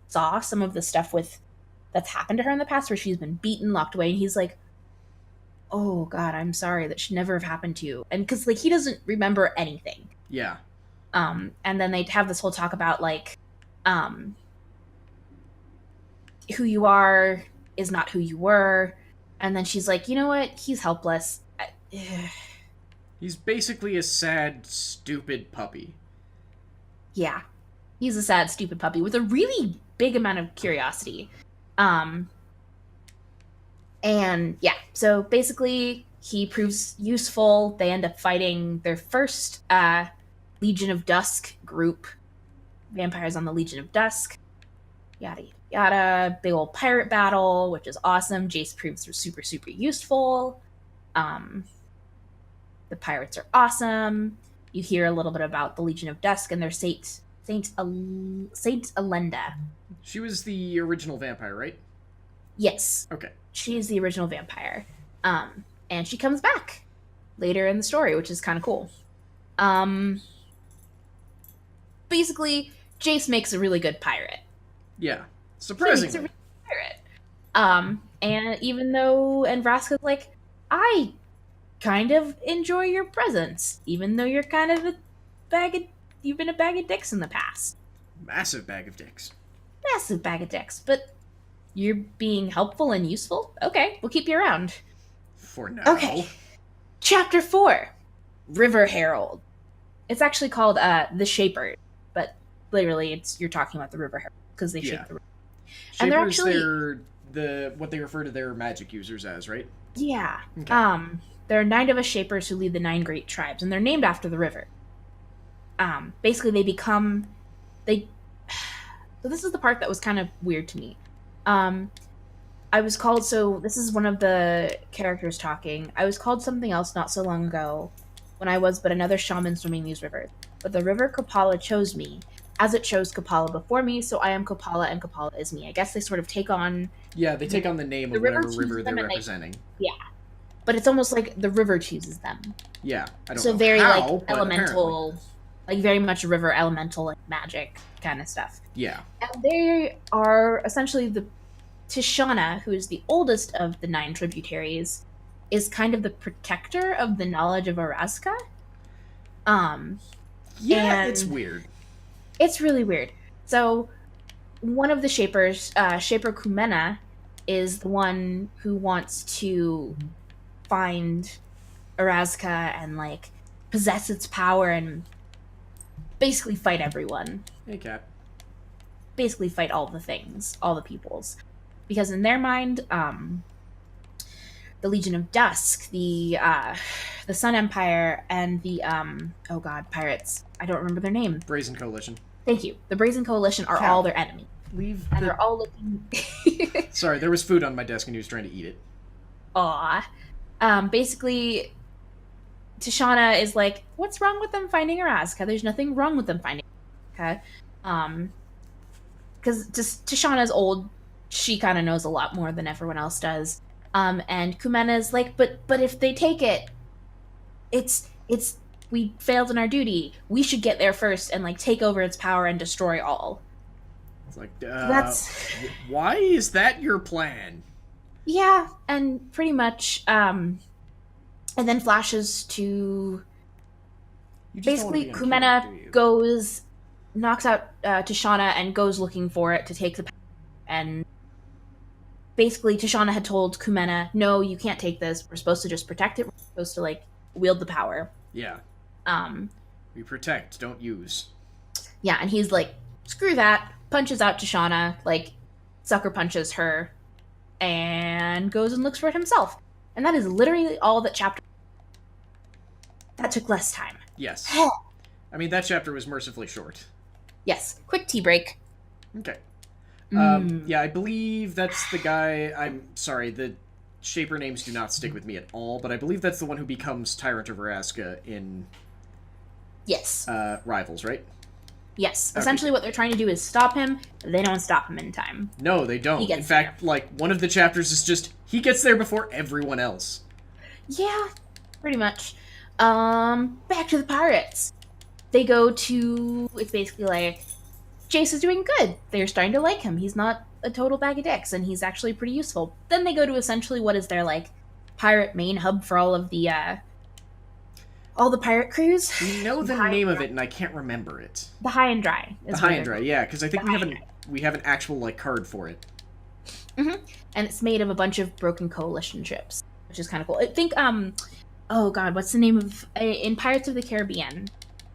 saw some of the stuff that's happened to her in the past where she's been beaten, locked away, and he's like, oh god, I'm sorry, that should never have happened to you. And because, like, he doesn't remember anything. Yeah. And then they have this whole talk about, like, who you are is not who you were. And then she's like, you know what? He's helpless. He's basically a sad, stupid puppy. Yeah. He's a sad, stupid puppy with a really big amount of curiosity. And yeah, so basically he proves useful. They end up fighting their first Legion of Dusk group. Vampires on the Legion of Dusk. Yada, yada, yada. Big old pirate battle, which is awesome. Jace proves they're super, super useful. The pirates are awesome. You hear a little bit about the Legion of Dusk and their Saint Alenda. She was the original vampire, right? Yes. Okay. She's the original vampire. And she comes back later in the story, which is kind of cool. Basically, Jace makes a really good pirate. Yeah. Surprisingly. He makes a really good pirate. And even though, and Vraska's like, I kind of enjoy your presence, even though you're kind of you've been a bag of dicks in the past. Massive bag of dicks. Massive bag of dicks, but you're being helpful and useful? Okay, we'll keep you around. For now. Okay. Chapter 4. River Herald. It's actually called The Shapers, but literally you're talking about the River Herald, because they shape the river. Shapers, and they're actually what they refer to their magic users as, right? Yeah. Okay. There are 9 of us Shapers who lead the 9 great tribes, and they're named after the river. Basically, they So this is the part that was kind of weird to me. Um, I was called, so this is one of the characters talking. I was called something else not so long ago when I was but another shaman swimming these rivers. But the river Kapala chose me, as it chose Kapala before me, so I am Kapala and Kapala is me. I guess they sort of take on... Yeah, they take on the name the of river whatever river chooses they're them and representing. Yeah. But it's almost like the river chooses them. Yeah, I don't So know very, how, like, but elemental, apparently. like, very much river elemental, like, magic kind of stuff. Yeah. And they are essentially the Tishana, who is the oldest of the 9 tributaries, is kind of the protector of the knowledge of Araska. Yeah, And it's weird. it's really weird. So one of the Shapers, Shaper Kumena, is the one who wants to find Araska and, like, possess its power and basically fight everyone. Hey, Cat. Basically fight all the things, all the peoples. Because in their mind, the Legion of Dusk, the Sun Empire, and the oh god, pirates. I don't remember their name. Brazen Coalition. Thank you. The Brazen Coalition are all their enemies. Leave And they're all looking Sorry, there was food on my desk and he was trying to eat it. Aw. Basically, Tishana is like, what's wrong with them finding Araska? There's nothing wrong with them finding Araska. Because Tishana's old, she kind of knows a lot more than everyone else does. And Kumena's like, but if they take it, it's we failed in our duty. We should get there first and, like, take over its power and destroy all. It's like, That's... why is that your plan? Yeah, and pretty much, and then flashes to... Basically, Kumena goes, knocks out Tishana and goes looking for it to take the power. And basically, Tishana had told Kumena, no, you can't take this. We're supposed to just protect it. We're supposed to, like, wield the power. Yeah. We protect, don't use. Yeah, and he's like, screw that, punches out Tishana, like, sucker punches her, and goes and looks for it himself. And that is literally all that chapter... That took less time. Yes. I mean, that chapter was mercifully short. Yes. Quick tea break. Okay. Yeah, I believe that's the guy... I'm sorry, the Shaper names do not stick with me at all, but I believe that's the one who becomes Tyrant of Araska in... Yes. Rivals, right? Yes. Okay. Essentially what they're trying to do is stop him. They don't stop him in time. No, they don't. In fact, like, one of the chapters is just, he gets there before everyone else. Yeah, pretty much. Back to the pirates. They go to... It's basically like, Jace is doing good. They're starting to like him. He's not a total bag of dicks, and he's actually pretty useful. Then they go to essentially what is their, like, pirate main hub for all of the, all the pirate crews. We know the name of it, and I can't remember it. The High and Dry. The High and Dry, yeah, because I think we have an actual, like, card for it. Mm-hmm. And it's made of a bunch of broken coalition ships, which is kind of cool. I think, oh god, what's the name of... In Pirates of the Caribbean,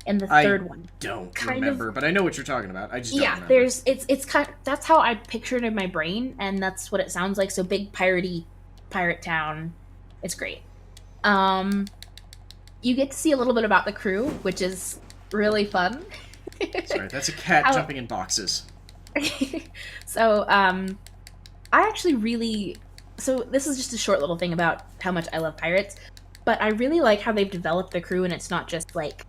in the third one. Don't remember, but I know what you're talking about. I just don't remember. There's... It's kind of... That's how I pictured it in my brain, and that's what it sounds like. So big piratey pirate town. It's great. You get to see a little bit about the crew, which is really fun. Sorry, that's a cat jumping in boxes. So, I actually really... So this is just a short little thing about how much I love pirates, but I really like how they've developed the crew, and it's not just, like...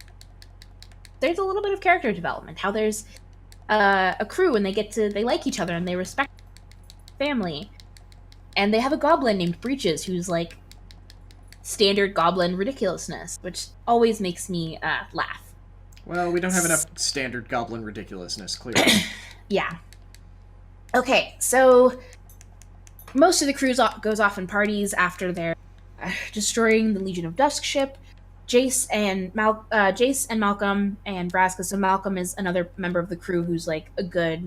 There's a little bit of character development. How there's a crew, and they like each other, and they respect family. And they have a goblin named Breeches, who's, like, standard goblin ridiculousness, which always makes me laugh. Well, we don't have enough standard goblin ridiculousness, clearly. Yeah. Okay, so most of the crew goes off in parties after they're destroying the Legion of Dusk ship. Jace and Malcolm and Vraska. So Malcolm is another member of the crew who's like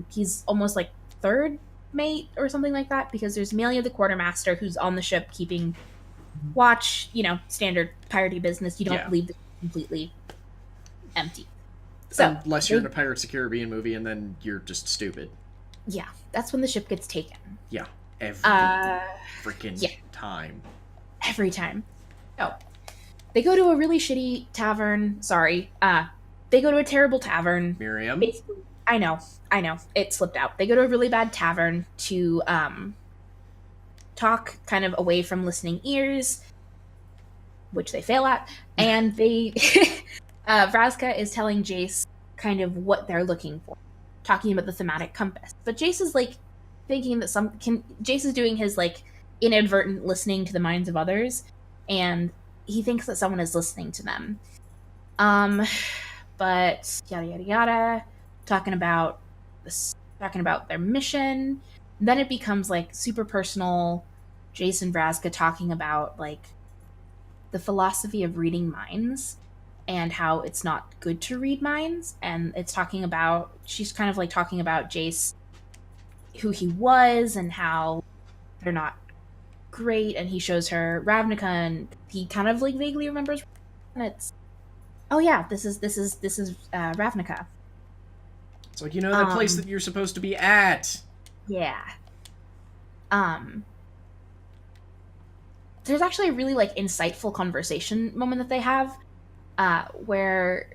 he's almost like third mate or something like that, because there's Amelia the quartermaster who's on the ship keeping watch, standard piratey business. You don't leave the ship completely empty. So unless you're in a Pirates of the Caribbean movie and then you're just stupid. Yeah, that's when the ship gets taken. Yeah, every freaking time. Every time. Oh. They go to a really shitty tavern. Sorry. They go to a terrible tavern. Miriam? Basically, I know, I know. It slipped out. They go to a really bad tavern to talk kind of away from listening ears, which they fail at. And they, Vraska is telling Jace kind of what they're looking for, talking about the thematic compass. But Jace is like thinking that Jace is doing his like inadvertent listening to the minds of others, and he thinks that someone is listening to them. But yada yada yada, talking about their mission. Then it becomes like super personal. Jason Vraska talking about like the philosophy of reading minds and how it's not good to read minds. And she's kind of like talking about Jace, who he was, and how they're not great. And he shows her Ravnica, and he kind of like vaguely remembers, and it's, oh yeah, this is Ravnica. It's like, that place that you're supposed to be at. Yeah. There's actually a really like insightful conversation moment that they have, where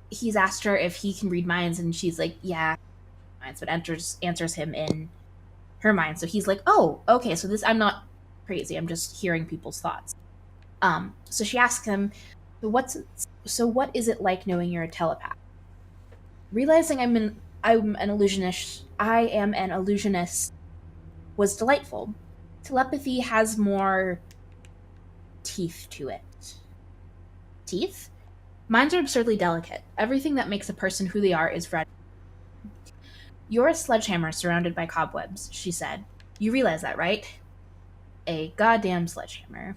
he's asked her if he can read minds, and she's like, yeah, minds, but answers him in her mind. So he's like, oh, okay, so I'm not crazy, I'm just hearing people's thoughts. So she asks him, what is it like knowing you're a telepath? Realizing I am an illusionist was delightful. Telepathy has more teeth to it. Teeth? Minds are absurdly delicate. Everything that makes a person who they are is fragile. You're a sledgehammer surrounded by cobwebs, she said. You realize that, right? A goddamn sledgehammer.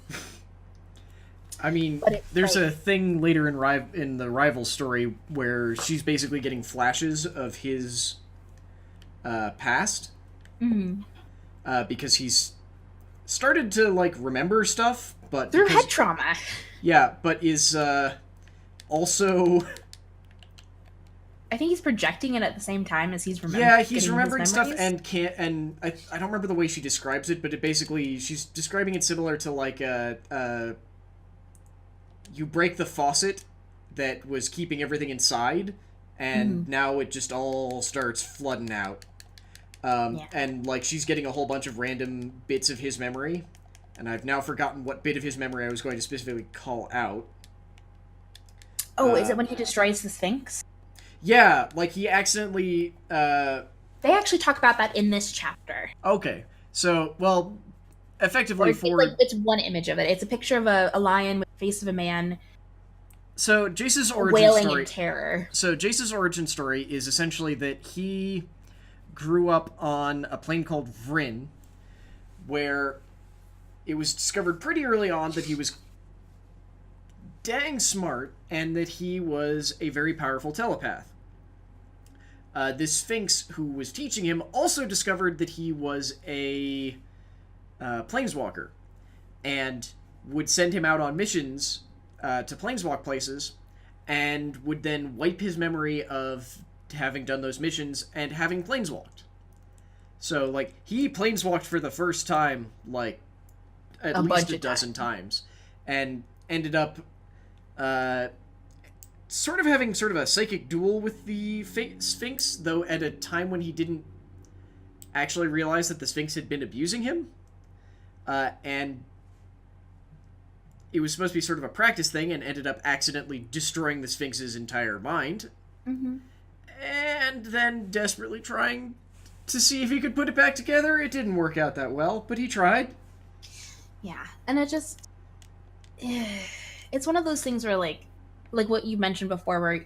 I mean, there's a thing later in the rival story where she's basically getting flashes of his past. Mm-hmm. Because he's started to like remember stuff, but through head trauma. Yeah, but is also, I think he's projecting it at the same time as he's remembering. Yeah, he's remembering stuff and can't. And I don't remember the way she describes it, but it basically she's describing it similar to like you break the faucet that was keeping everything inside, and now it just all starts flooding out. And like she's getting a whole bunch of random bits of his memory, and I've now forgotten what bit of his memory I was going to specifically call out. Oh, is it when he destroys the Sphinx? Yeah, like he accidentally... They actually talk about that in this chapter. Okay, so, well, effectively it's one image of it. It's a picture of a lion with the face of a man. So Jace's origin wailing story... in terror. So Jace's origin story is essentially that he grew up on a plane called Vryn, where it was discovered pretty early on that he was dang smart and that he was a very powerful telepath. This Sphinx who was teaching him also discovered that he was a planeswalker and would send him out on missions to planeswalk places, and would then wipe his memory of having done those missions and having planeswalked. So, like, he planeswalked for the first time, like, at least a dozen times, and ended up sort of having sort of a psychic duel with the Sphinx, though at a time when he didn't actually realize that the Sphinx had been abusing him. And it was supposed to be sort of a practice thing, and ended up accidentally destroying the Sphinx's entire mind. Mm-hmm. And then desperately trying to see if he could put it back together. It didn't work out that well, but he tried. Yeah, and it just... It's one of those things where, like what you mentioned before, where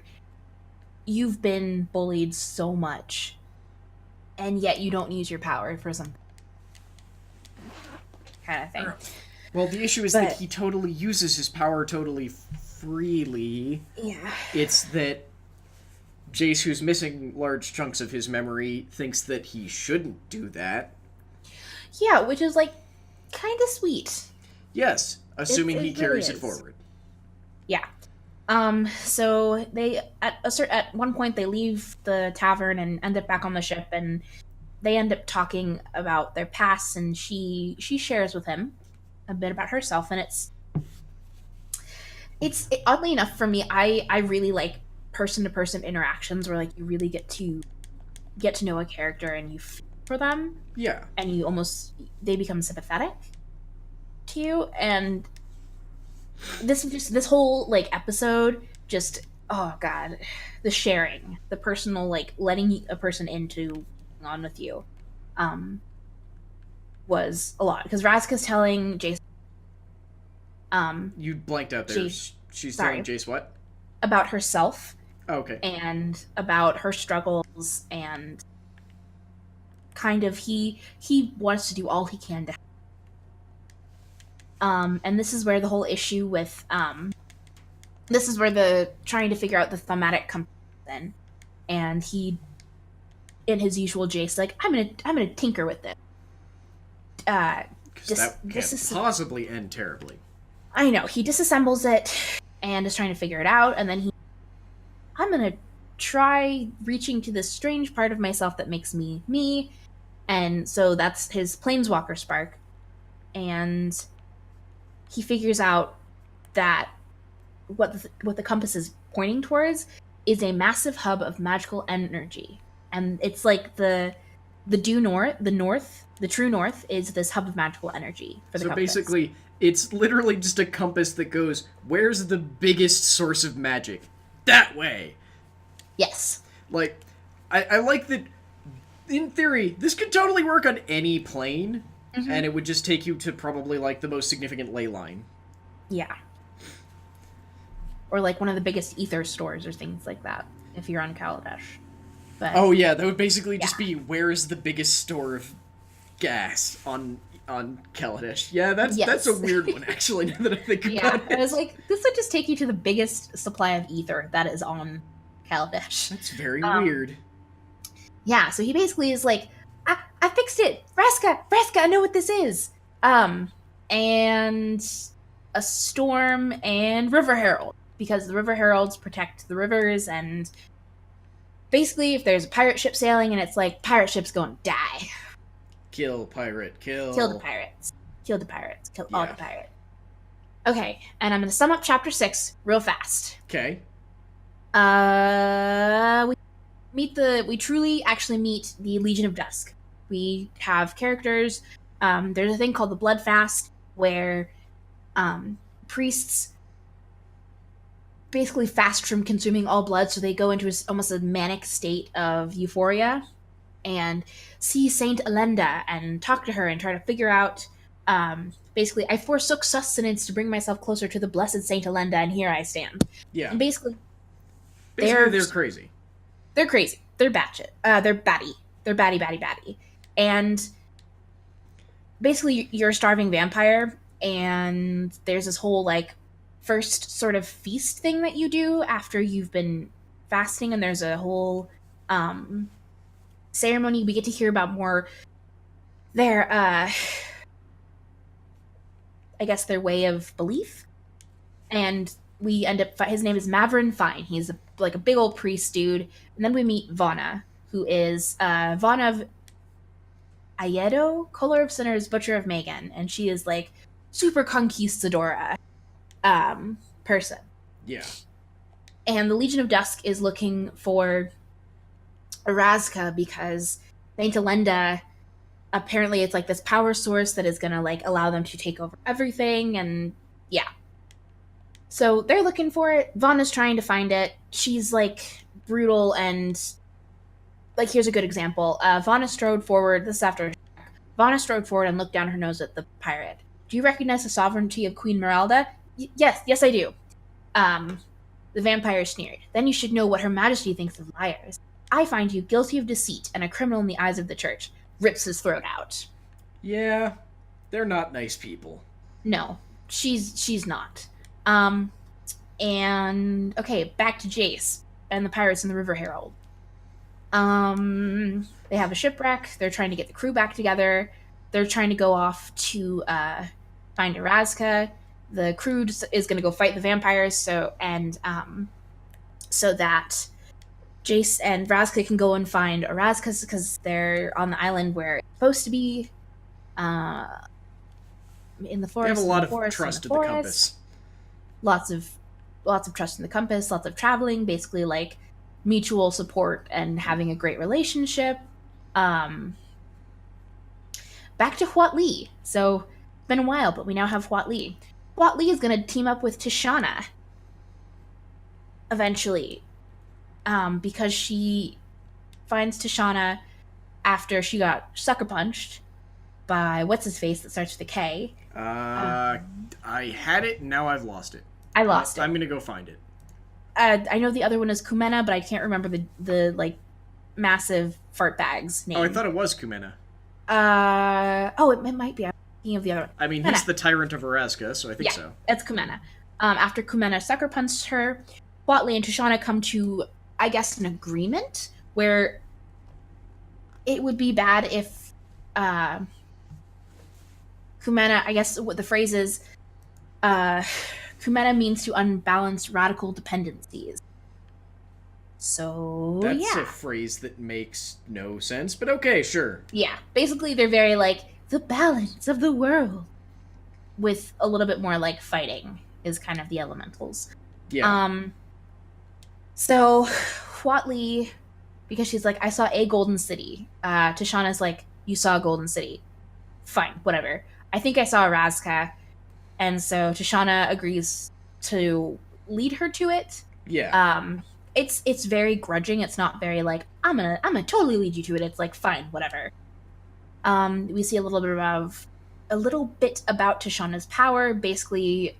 you've been bullied so much, and yet you don't use your power for something. Kind of thing. Well, the issue is that he totally uses his power totally freely. Yeah. It's that Jace, who's missing large chunks of his memory, thinks that he shouldn't do that. Yeah, which is, like, kind of sweet. Yes, assuming he carries it forward. Yeah. So they at one point they leave the tavern and end up back on the ship, and they end up talking about their pasts, and she shares with him a bit about herself, and it's oddly enough for me, I really like person to person interactions where like you really get to get to know a character and you feel for them, Yeah. and they become sympathetic to you. And this whole like episode, just, oh god, the sharing, the personal, like letting a person into on with you, um was a lot, because Razka's telling Jason, You blanked out there. Jace, She's telling sorry, Jace what? about herself Oh, okay. and about her struggles, and kind of he wants to do all he can to and this is where the whole issue with this is where the trying to figure out the thematic comes in. And he, in his usual Jace, like, I'm gonna tinker with it. Because that can't possibly end terribly. I know, he disassembles it and is trying to figure it out, and then I'm gonna try reaching to this strange part of myself that makes me me. And so that's his planeswalker spark. And he figures out that what the compass is pointing towards is a massive hub of magical energy. And it's like the true north is this hub of magical energy for the compass. So basically, it's literally just a compass that goes, where's the biggest source of magic? That way! Yes. Like, I like that, in theory, this could totally work on any plane, and it would just take you to probably, like, the most significant ley line. Yeah. Or, like, one of the biggest ether stores or things like that, if you're on Kaladesh. But, oh, yeah, that would basically just be, where is the biggest store of gas on Kaladesh? Yeah, that's a weird one, actually, now that I think about it. I was like, this would just take you to the biggest supply of ether that is on Kaladesh. That's very weird. Yeah, so he basically is like, I fixed it! Vraska, I know what this is! And a storm and River Herald, because the River Heralds protect the rivers, and basically if there's a pirate ship sailing and it's like, pirate ship's gonna die. Kill pirate, kill the pirates. Kill the pirates. Kill all the pirates. Okay, and I'm gonna sum up chapter 6 real fast. Okay. We truly actually meet the Legion of Dusk. We have characters. There's a thing called the Blood Fast, where priests basically fast from consuming all blood, so they go into almost a manic state of euphoria, and see Saint Elenda and talk to her and try to figure out, basically, I forsook sustenance to bring myself closer to the blessed Saint Elenda, and here I stand. Yeah. And basically they're crazy. They're crazy. They're batshit. They're batty. They're batty. And basically, you're a starving vampire, and there's this whole, like, first sort of feast thing that you do after you've been fasting, and there's a whole ceremony. We get to hear about more their, I guess, their way of belief. And we end up, his name is Maverin Fine. He's like a big old priest dude. And then we meet Vana, who is Vana of Ayedo, Color of Sinners, Butcher of Megan. And she is like super conquistadora person. Yeah. And the Legion of Dusk is looking for Razka because Saint Elenda, apparently it's like this power source that is going to like allow them to take over everything. And yeah. So they're looking for it. Vana's trying to find it. She's like brutal, and like, here's a good example. Vana strode forward. This is after Vana strode forward and looked down her nose at the pirate. Do you recognize the sovereignty of Queen Meralda? Yes, I do. The vampire sneered. Then you should know what Her Majesty thinks of liars. I find you guilty of deceit and a criminal in the eyes of the church. Rips his throat out. Yeah, they're not nice people. No, she's not. And okay, back to Jace and the pirates in the River Herald. They have a shipwreck. They're trying to get the crew back together. They're trying to go off to find Razka. The crew is going to go fight the vampires, so that Jace and Razka can go and find Razka, because they're on the island where it's supposed to be. In the forest. They have a lot of trust in the compass. Lots of trust in the compass. Lots of traveling. Basically, like, mutual support and having a great relationship. Um, Back to Huat Li. So it's been a while, but we now have Huat Li. Huat Li is going to team up with Tishana eventually, because she finds Tishana after she got sucker punched by what's his face that starts with a K. I had it, now I've lost it. I lost it. I'm gonna go find it. I know the other one is Kumena, but I can't remember the like massive fart bag's name. Oh, I thought it was Kumena. It might be. I'm thinking of the other one. I mean, he's the tyrant of Araska, so I think so. It's Kumena. After Kumena sucker punched her, Huat Li and Tishana come to, I guess, an agreement where it would be bad if Kumena, I guess what the phrase is, Kumena means to unbalance radical dependencies. So, That's a phrase that makes no sense, but okay, sure. Yeah, basically they're very like, the balance of the world, with a little bit more like fighting is kind of the elementals. Yeah. So Huat Li, because she's like, I saw a golden city. Tishana's like, you saw a golden city. Fine, whatever. I think I saw Razka, and so Tishana agrees to lead her to it. Yeah. It's very grudging. It's not very like, I'm gonna totally lead you to it. It's like, fine, whatever. We see a little bit about Tishana's power, basically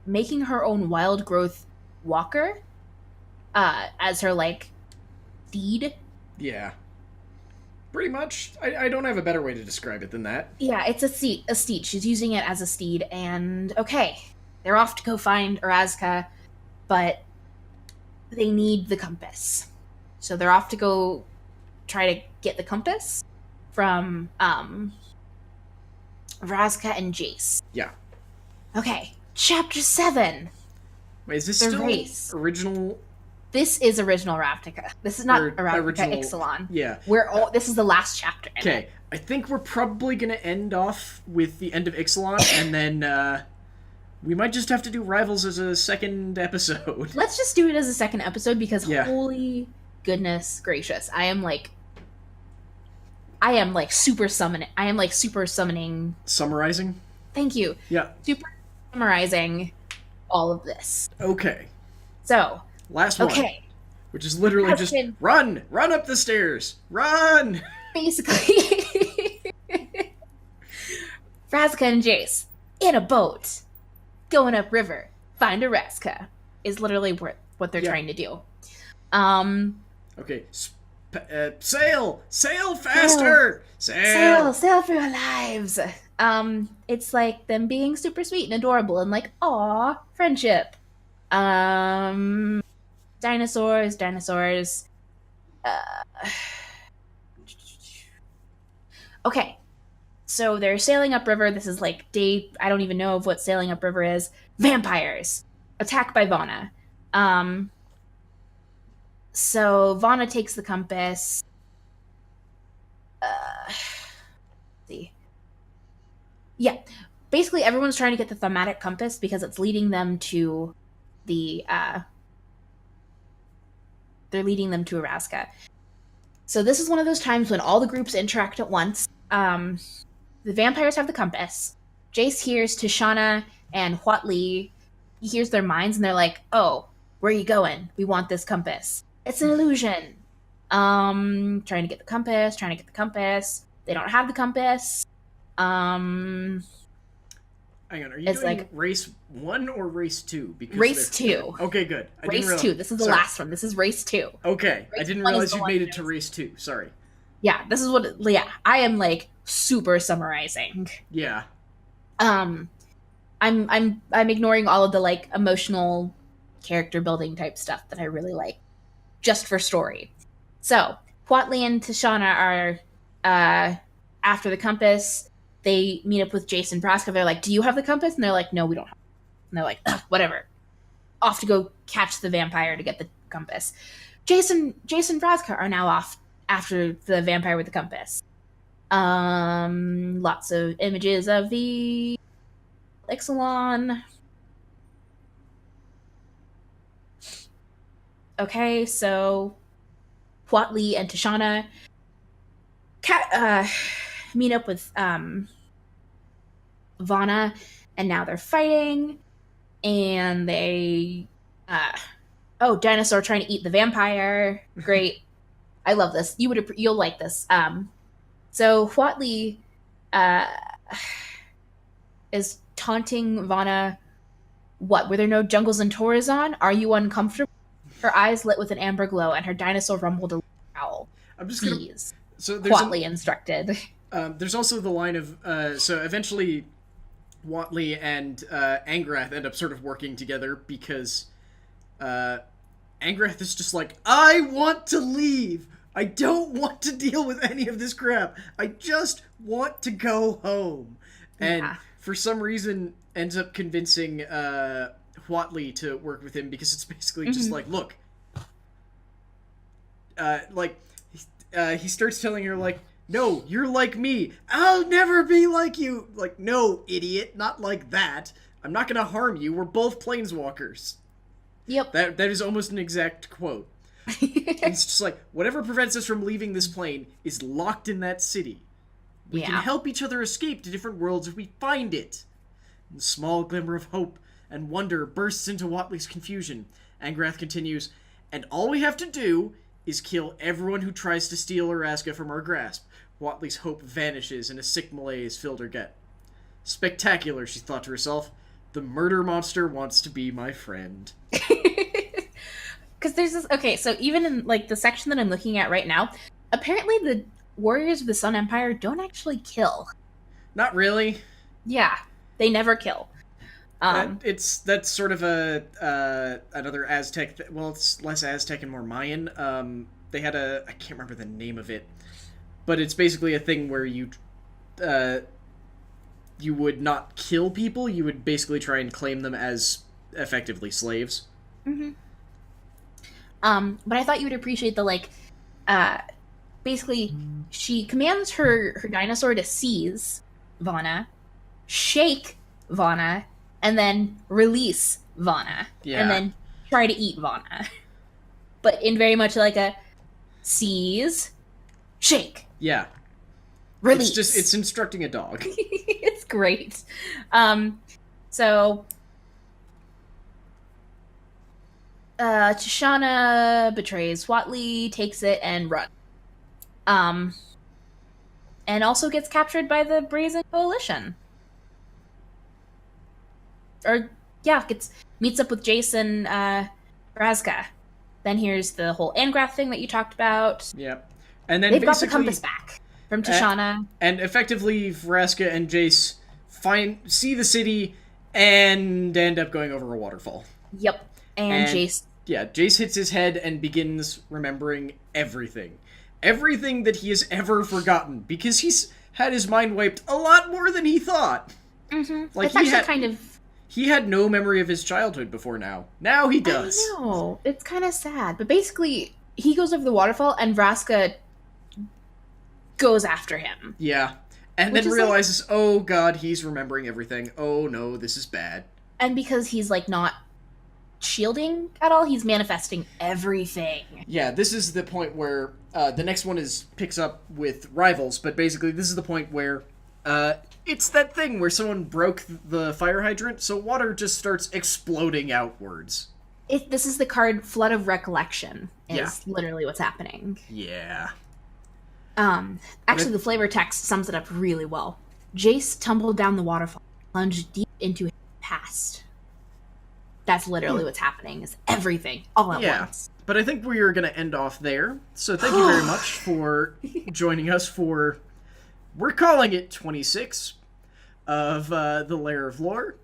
making her own wild growth walker as her like steed. Yeah. Pretty much. I don't have a better way to describe it than that. Yeah, it's a steed. She's using it as a steed, and okay, they're off to go find Razka, but they need the compass. So they're off to go try to get the compass from Razka and Jace. Yeah. Okay, chapter 7. Wait, is this The still race. original? This is original Ravnica. This is not Ravnica, original... Ixalan. Yeah. This is the last chapter. Okay, I think we're probably going to end off with the end of Ixalan, and then we might just have to do Rivals as a second episode. Let's just do it as a second episode, because holy goodness gracious, I am like super summoning. Summarizing? Thank you. Yeah. Super summarizing all of this. Okay. So. Last one. Okay. Which is literally just run up the stairs, run. Basically, Razka and Jace in a boat going up river, find a Razka is literally what they're trying to do. Okay. Sail faster. Sail for your lives. It's like them being super sweet and adorable and like, aw, friendship. Dinosaurs. Okay, so they're sailing upriver. This is like day. I don't even know of what sailing upriver is. Vampires attacked by Vana. So Vana takes the compass. Let's see. Yeah, basically everyone's trying to get the thematic compass because it's leading them to the. They're leading them to Araska. So this is one of those times when all the groups interact at once. The vampires have the compass. Jace hears Tishana and Huat Li. He hears their minds and they're like, oh, where are you going? We want this compass. It's an illusion. Trying to get the compass. They don't have the compass. Hang on, are you doing like race 1 or race 2? Because race 2. Okay, good. Race 2. This is the last one. This is race 2. Okay, I didn't realize you made it to race 2. Sorry. Yeah, this is what. Yeah, I am like super summarizing. Yeah. I'm ignoring all of the like emotional character building type stuff that I really like, just for story. So Huat Li and Tishana are after the compass. They meet up with Jace and Braska. They're like, do you have the compass? And they're like, no, we don't have it. And they're like, whatever. Off to go catch the vampire to get the compass. Jace and Braska are now off after the vampire with the compass. Lots of images of the Ixalan. Okay, so Huatli and Tashana meet up with Vana, and now they're fighting, and they oh, dinosaur trying to eat the vampire. Great. I love this. You'll like this. So Huatli uh is taunting Vana. What? Were there no jungles in Torazon? Are you uncomfortable? Her eyes lit with an amber glow, and her dinosaur rumbled a growl. I'm just Please. So Huatli instructed. There's also the line of so eventually Watley and Angrath end up sort of working together because Angrath is just like, I want to leave. I don't want to deal with any of this crap. I just want to go home. And for some reason ends up convincing Watley to work with him because it's basically just like, look, he starts telling her like, no, you're like me. I'll never be like you. Like, no, idiot, not like that. I'm not gonna harm you. We're both planeswalkers. Yep. That is almost an exact quote. It's just like, whatever prevents us from leaving this plane is locked in that city. We can help each other escape to different worlds if we find it. And a small glimmer of hope and wonder bursts into Watley's confusion. Angrath continues, and all we have to do is kill everyone who tries to steal Araska from our grasp. Watley's hope vanishes and a sick malaise filled her gut. Spectacular, she thought to herself. The murder monster wants to be my friend. Because there's this... Okay, so even in, like, the section that I'm looking at right now, apparently the Warriors of the Sun Empire don't actually kill. Not really. Yeah, they never kill. That's sort of another Aztec... well, it's less Aztec and more Mayan. They had I can't remember the name of it, but it's basically a thing where you would not kill people, you would basically try and claim them as effectively slaves. Mm-hmm. But I thought you would appreciate the, like, basically, she commands her dinosaur to seize Vana, shake Vana, and then release Vana. Yeah. And then try to eat Vana. But in very much like a seize, shake. Yeah. Release. It's instructing a dog. It's great. So Tashana betrays Watley, takes it, and runs. And also gets captured by the Brazen Coalition. Meets up with Jason Razga. Then here's the whole Angrath thing that you talked about. Yep. And then they've got the compass back from Tashana. And effectively, Vraska and Jace see the city and end up going over a waterfall. Yep. And Jace... Yeah, Jace hits his head and begins remembering everything. Everything that he has ever forgotten, because he's had his mind wiped a lot more than he thought. Mm-hmm. Like, it's actually kind of... He had no memory of his childhood before now. Now he does. I know. It's kind of sad. But basically, he goes over the waterfall, and Vraska goes after him. Yeah. And then realizes, like, oh god, he's remembering everything. Oh no, this is bad. And because he's, like, not shielding at all, he's manifesting everything. Yeah, this is the point where the next one picks up with rivals, but basically this is the point where it's that thing where someone broke the fire hydrant, so water just starts exploding outwards. This is the card Flood of Recollection is literally what's happening. Yeah. Actually, the flavor text sums it up really well. Jace tumbled down the waterfall, plunged deep into his past. That's literally what's happening, is everything, all at once. But I think we are going to end off there. So thank you very much for joining us for, we're calling it 26 of the Lair of Lore.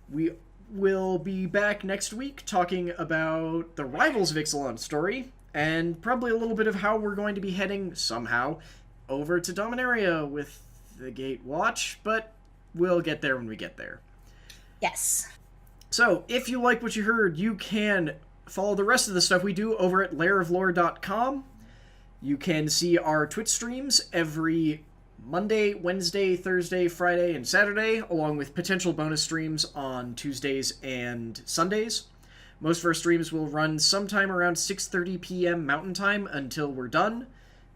We will be back next week talking about the Rivals of Ixalan Story, and probably a little bit of how we're going to be heading, somehow, over to Dominaria with the Gate Watch, but we'll get there when we get there. Yes. So, if you like what you heard, you can follow the rest of the stuff we do over at lairoflore.com. You can see our Twitch streams every Monday, Wednesday, Thursday, Friday, and Saturday, along with potential bonus streams on Tuesdays and Sundays. Most of our streams will run sometime around 6:30 p.m. Mountain Time until we're done,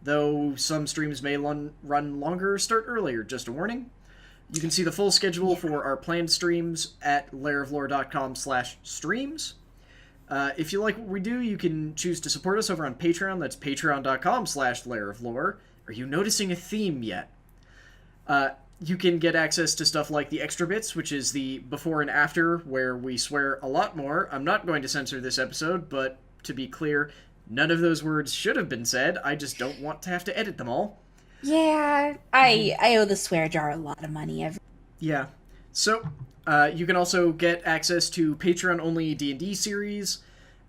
though some streams may run longer or start earlier, just a warning. You can see the full schedule for our planned streams at lairoflore.com/streams. If you like what we do, you can choose to support us over on Patreon. That's patreon.com/lairoflore. Are you noticing a theme yet? You can get access to stuff like the extra bits, which is the before and after, where we swear a lot more. I'm not going to censor this episode, but to be clear, none of those words should have been said. I just don't want to have to edit them all. Yeah, I owe the swear jar a lot of money every. Yeah. So, you can also get access to Patreon-only D&D series,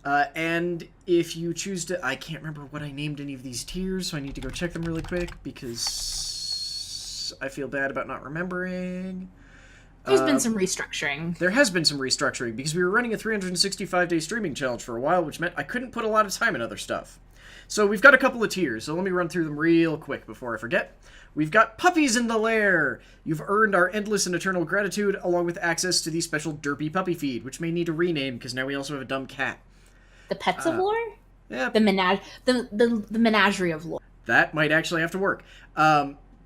and if you choose to... I can't remember what I named any of these tiers, so I need to go check them really quick, because I feel bad about not remembering. There's been some restructuring. There has been some restructuring, because we were running a 365-day streaming challenge for a while, which meant I couldn't put a lot of time in other stuff. So we've got a couple of tiers, so let me run through them real quick before I forget. We've got Puppies in the Lair. You've earned our endless and eternal gratitude, along with access to the special Derpy Puppy Feed, which may need a rename, because now we also have a dumb cat. The Pets of Lore? Yeah. The Menagerie of Lore. That might actually have to work.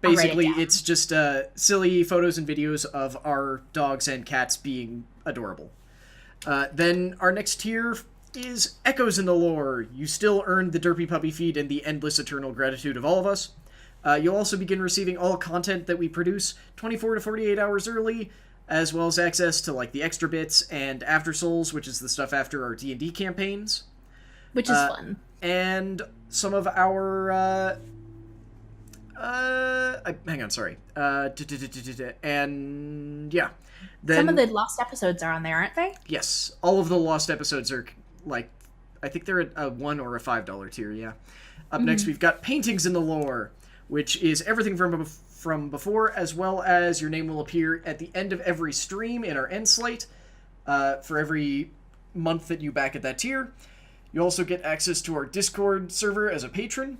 Basically, it's just silly photos and videos of our dogs and cats being adorable. Then our next tier is Echoes in the Lore. You still earn the Derpy Puppy Feed and the endless eternal gratitude of all of us. You'll also begin receiving all content that we produce 24 to 48 hours early, as well as access to like the extra bits and After Souls, which is the stuff after our D&D campaigns. Which is fun. And some of our... hang on, sorry. And yeah. Then, some of the lost episodes are on there, aren't they? Yes. All of the lost episodes are, like, I think they're a $1 or a $5 tier, yeah. Up next, we've got Paintings in the Lore, which is everything from before, as well as your name will appear at the end of every stream in our end slate for every month that you back at that tier. You also get access to our Discord server as a patron.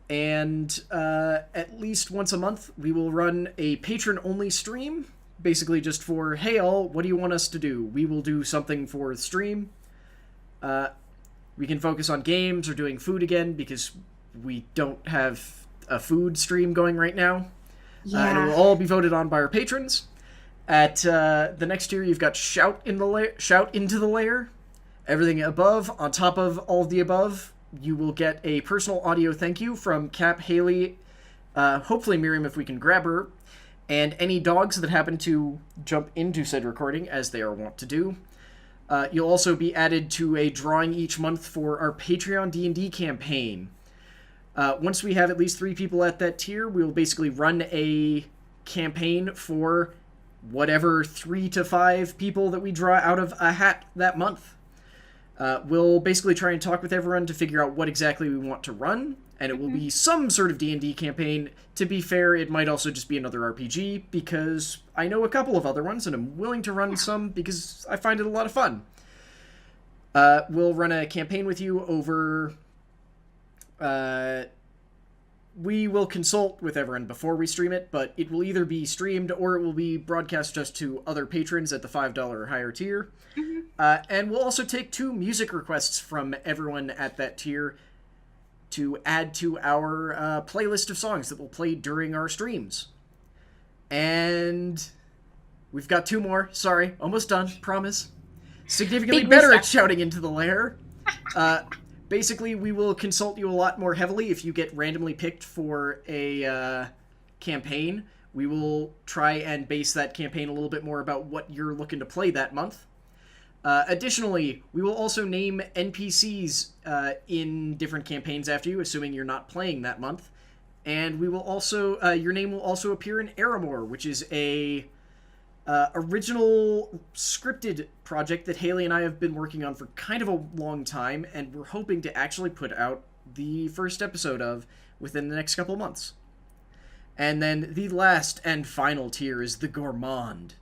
And at least once a month, we will run a patron-only stream, basically just for, hey all, what do you want us to do? We will do something for the stream. We can focus on games or doing food again, because we don't have a food stream going right now. Yeah. And it will all be voted on by our patrons. At the next tier, you've got Shout into the Lair. Everything above, on top of all of the above, you will get a personal audio thank you from Cap, Haley, hopefully Miriam if we can grab her, and any dogs that happen to jump into said recording, as they are wont to do. You'll also be added to a drawing each month for our Patreon D&D campaign. Once we have at least 3 people at that tier, we will basically run a campaign for whatever 3 to 5 people that we draw out of a hat that month. We'll basically try and talk with everyone to figure out what exactly we want to run, and it will be some sort of D&D campaign. To be fair, it might also just be another RPG, because I know a couple of other ones, and I'm willing to run some because I find it a lot of fun. We'll run a campaign with you over... we will consult with everyone before we stream it, but it will either be streamed or it will be broadcast just to other patrons at the $5 or higher tier. And we'll also take 2 music requests from everyone at that tier to add to our playlist of songs that will play during our streams. And we've got 2 more. Sorry, almost done, promise. Significantly better at shouting into the lair. Basically, we will consult you a lot more heavily if you get randomly picked for a campaign. We will try and base that campaign a little bit more about what you're looking to play that month. Additionally, we will also name NPCs in different campaigns after you, assuming you're not playing that month. And we will also, your name will also appear in Aramore, which is a original scripted project that Haley and I have been working on for kind of a long time, and we're hoping to actually put out the first episode of within the next couple months. And then the last and final tier is the Gourmand.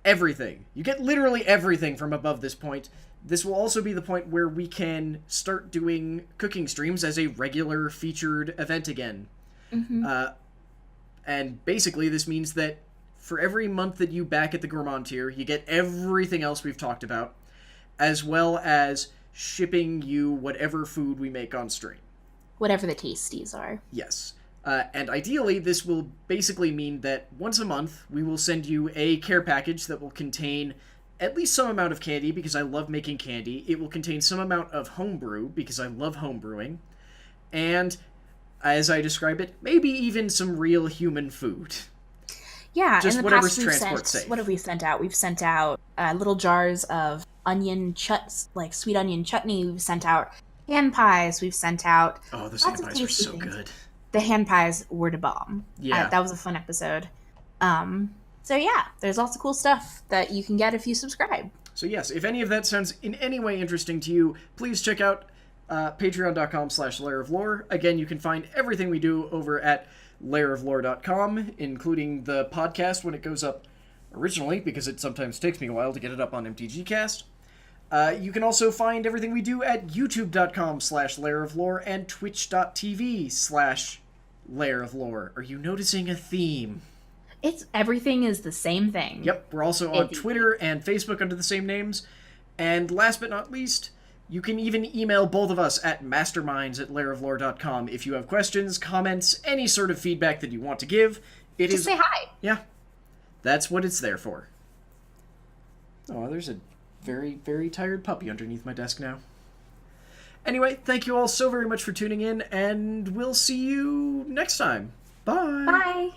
Everything. You get literally everything from above this point. This will also be the point where we can start doing cooking streams as a regular featured event again. And basically this means that for every month that you back at the Gourmand tier, you get everything else we've talked about. as well as shipping you whatever food we make on stream. Whatever the tasties are. Yes. And ideally, this will basically mean that once a month, we will send you a care package that will contain at least some amount of candy, because I love making candy. It will contain some amount of homebrew, because I love homebrewing. And, as I describe it, maybe even some real human food. Yeah, just in the whatever's past we've transport sent, safe. what have we sent out? We've sent out little jars of onion like sweet onion chutney. We've sent out hand pies. We've sent out Oh, those hand lots of pies were tasty so things. good. The hand pies were the bomb. Yeah. That was a fun episode. So yeah, there's lots of cool stuff that you can get if you subscribe. So yes, if any of that sounds in any way interesting to you, please check out patreon.com/lairoflore. Again, you can find everything we do over at lairoflore.com, including the podcast when it goes up originally, because it sometimes takes me a while to get it up on MTGcast. You can also find everything we do at youtube.com/lairoflore and twitch.tv/lairoflore. Are you noticing a theme? Everything is the same thing. Yep, we're also on Twitter and Facebook under the same names. And last but not least, you can even email both of us at masterminds@lairoflore.com if you have questions, comments, any sort of feedback that you want to give. Just say hi. Yeah, that's what it's there for. Oh, there's a very, very tired puppy underneath my desk now. Anyway, thank you all so very much for tuning in, and we'll see you next time. Bye! Bye!